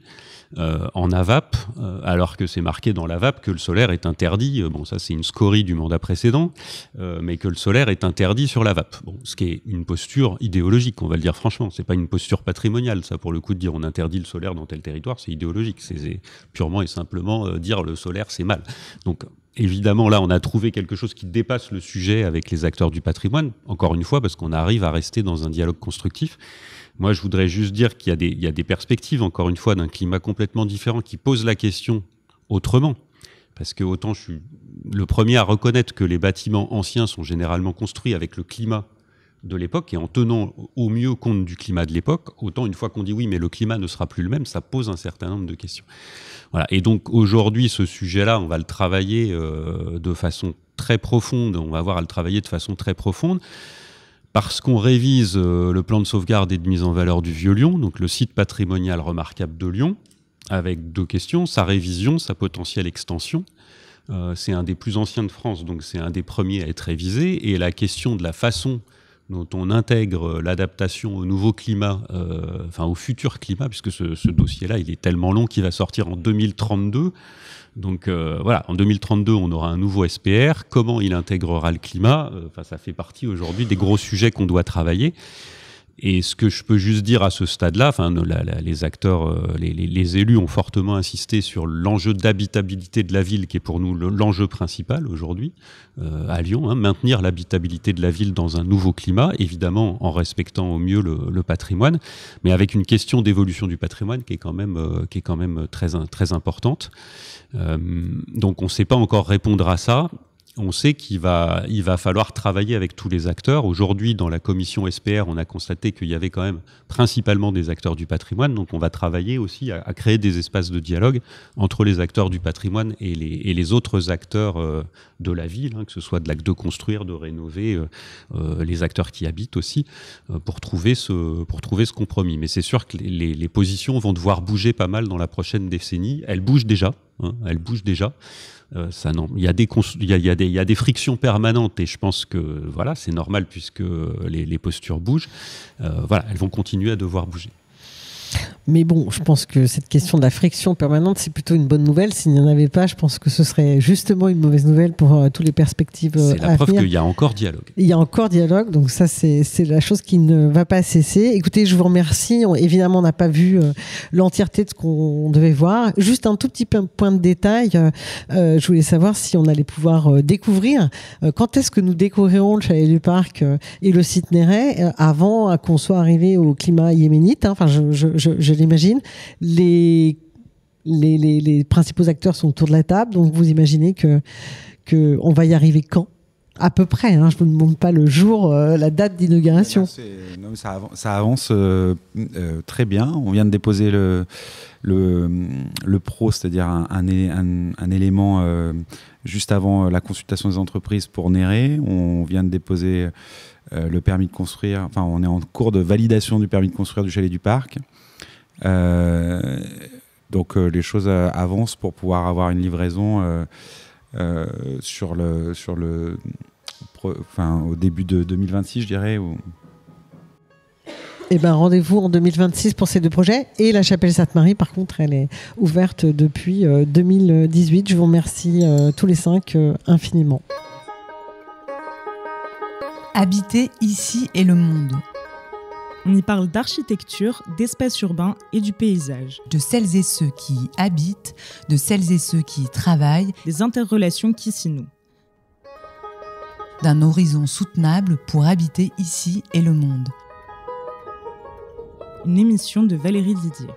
en AVAP, alors que c'est marqué dans l'AVAP que le solaire est interdit. Bon, ça c'est une scorie du mandat précédent, mais que le solaire est interdit sur l'AVAP. Bon, ce qui est une posture idéologique, on va le dire franchement. C'est pas une posture patrimoniale, ça, pour le coup, de dire on interdit le solaire dans tel territoire, c'est idéologique. C'est purement et simplement dire le solaire c'est mal. Donc évidemment, là, on a trouvé quelque chose qui dépasse le sujet avec les acteurs du patrimoine, encore une fois, parce qu'on arrive à rester dans un dialogue constructif. Moi, je voudrais juste dire qu'il y a des perspectives, encore une fois, d'un climat complètement différent qui pose la question autrement. Parce que autant je suis le premier à reconnaître que les bâtiments anciens sont généralement construits avec le climat de l'époque et en tenant au mieux compte du climat de l'époque, autant une fois qu'on dit oui, mais le climat ne sera plus le même, ça pose un certain nombre de questions. Voilà. Et donc aujourd'hui, ce sujet-là, on va le travailler de façon très profonde, on va avoir à le travailler de façon très profonde, parce qu'on révise le plan de sauvegarde et de mise en valeur du Vieux-Lyon, donc le site patrimonial remarquable de Lyon, avec deux questions, sa révision, sa potentielle extension. C'est un des plus anciens de France, donc c'est un des premiers à être révisé, et la question de la façon dont on intègre l'adaptation au nouveau climat, au futur climat, puisque ce dossier-là, il est tellement long qu'il va sortir en 2032. Donc en 2032, on aura un nouveau SPR. Comment il intégrera le climat ? Ça fait partie aujourd'hui des gros sujets qu'on doit travailler. Et ce que je peux juste dire à ce stade-là, les acteurs, les élus ont fortement insisté sur l'enjeu d'habitabilité de la ville, qui est pour nous l'enjeu principal aujourd'hui à Lyon, maintenir l'habitabilité de la ville dans un nouveau climat, évidemment en respectant au mieux le patrimoine, mais avec une question d'évolution du patrimoine qui est quand même très importante. Donc on ne sait pas encore répondre à ça. On sait qu'il va falloir travailler avec tous les acteurs. Aujourd'hui, dans la commission SPR, on a constaté qu'il y avait quand même principalement des acteurs du patrimoine. Donc, on va travailler aussi à créer des espaces de dialogue entre les acteurs du patrimoine et les autres acteurs de la ville, que ce soit de construire, de rénover, les acteurs qui habitent aussi, pour trouver ce compromis. Mais c'est sûr que les positions vont devoir bouger pas mal dans la prochaine décennie. Elles bougent déjà. Elles bougent déjà. Il y a des frictions permanentes et je pense que c'est normal puisque les postures bougent. Elles vont continuer à devoir bouger. Mais bon, je pense que cette question de la friction permanente, c'est plutôt une bonne nouvelle. S'il n'y en avait pas, je pense que ce serait justement une mauvaise nouvelle pour toutes les perspectives à venir. C'est la preuve qu'il y a encore dialogue. Il y a encore dialogue, donc ça, c'est la chose qui ne va pas cesser. Écoutez, je vous remercie. Évidemment, on n'a pas vu l'entièreté de ce qu'on devait voir. Juste un tout petit point de détail. Je voulais savoir si on allait pouvoir découvrir. Quand est-ce que nous découvrirons le chalet du parc et le site Néret avant qu'on soit arrivé au climat yéménite, je l'imagine. Les principaux acteurs sont autour de la table, donc vous imaginez que on va y arriver quand ? À peu près, je ne vous demande pas le jour, la date d'inauguration. Ça avance très bien. On vient de déposer le PRO, c'est-à-dire un élément juste avant la consultation des entreprises pour Néret. On vient de déposer le permis de construire. On est en cours de validation du permis de construire du chalet du parc. Donc les choses avancent pour pouvoir avoir une livraison au début de 2026, je dirais. Eh ben, rendez-vous en 2026 pour ces deux projets. Et la chapelle Sainte-Marie, par contre, elle est ouverte depuis 2018. Je vous remercie tous les 5 infiniment. Habiter ici et le monde. On y parle d'architecture, d'espace urbain et du paysage. De celles et ceux qui y habitent, de celles et ceux qui y travaillent. Des interrelations qui s'y nouent. D'un horizon soutenable pour habiter ici et le monde. Une émission de Valérie Didier.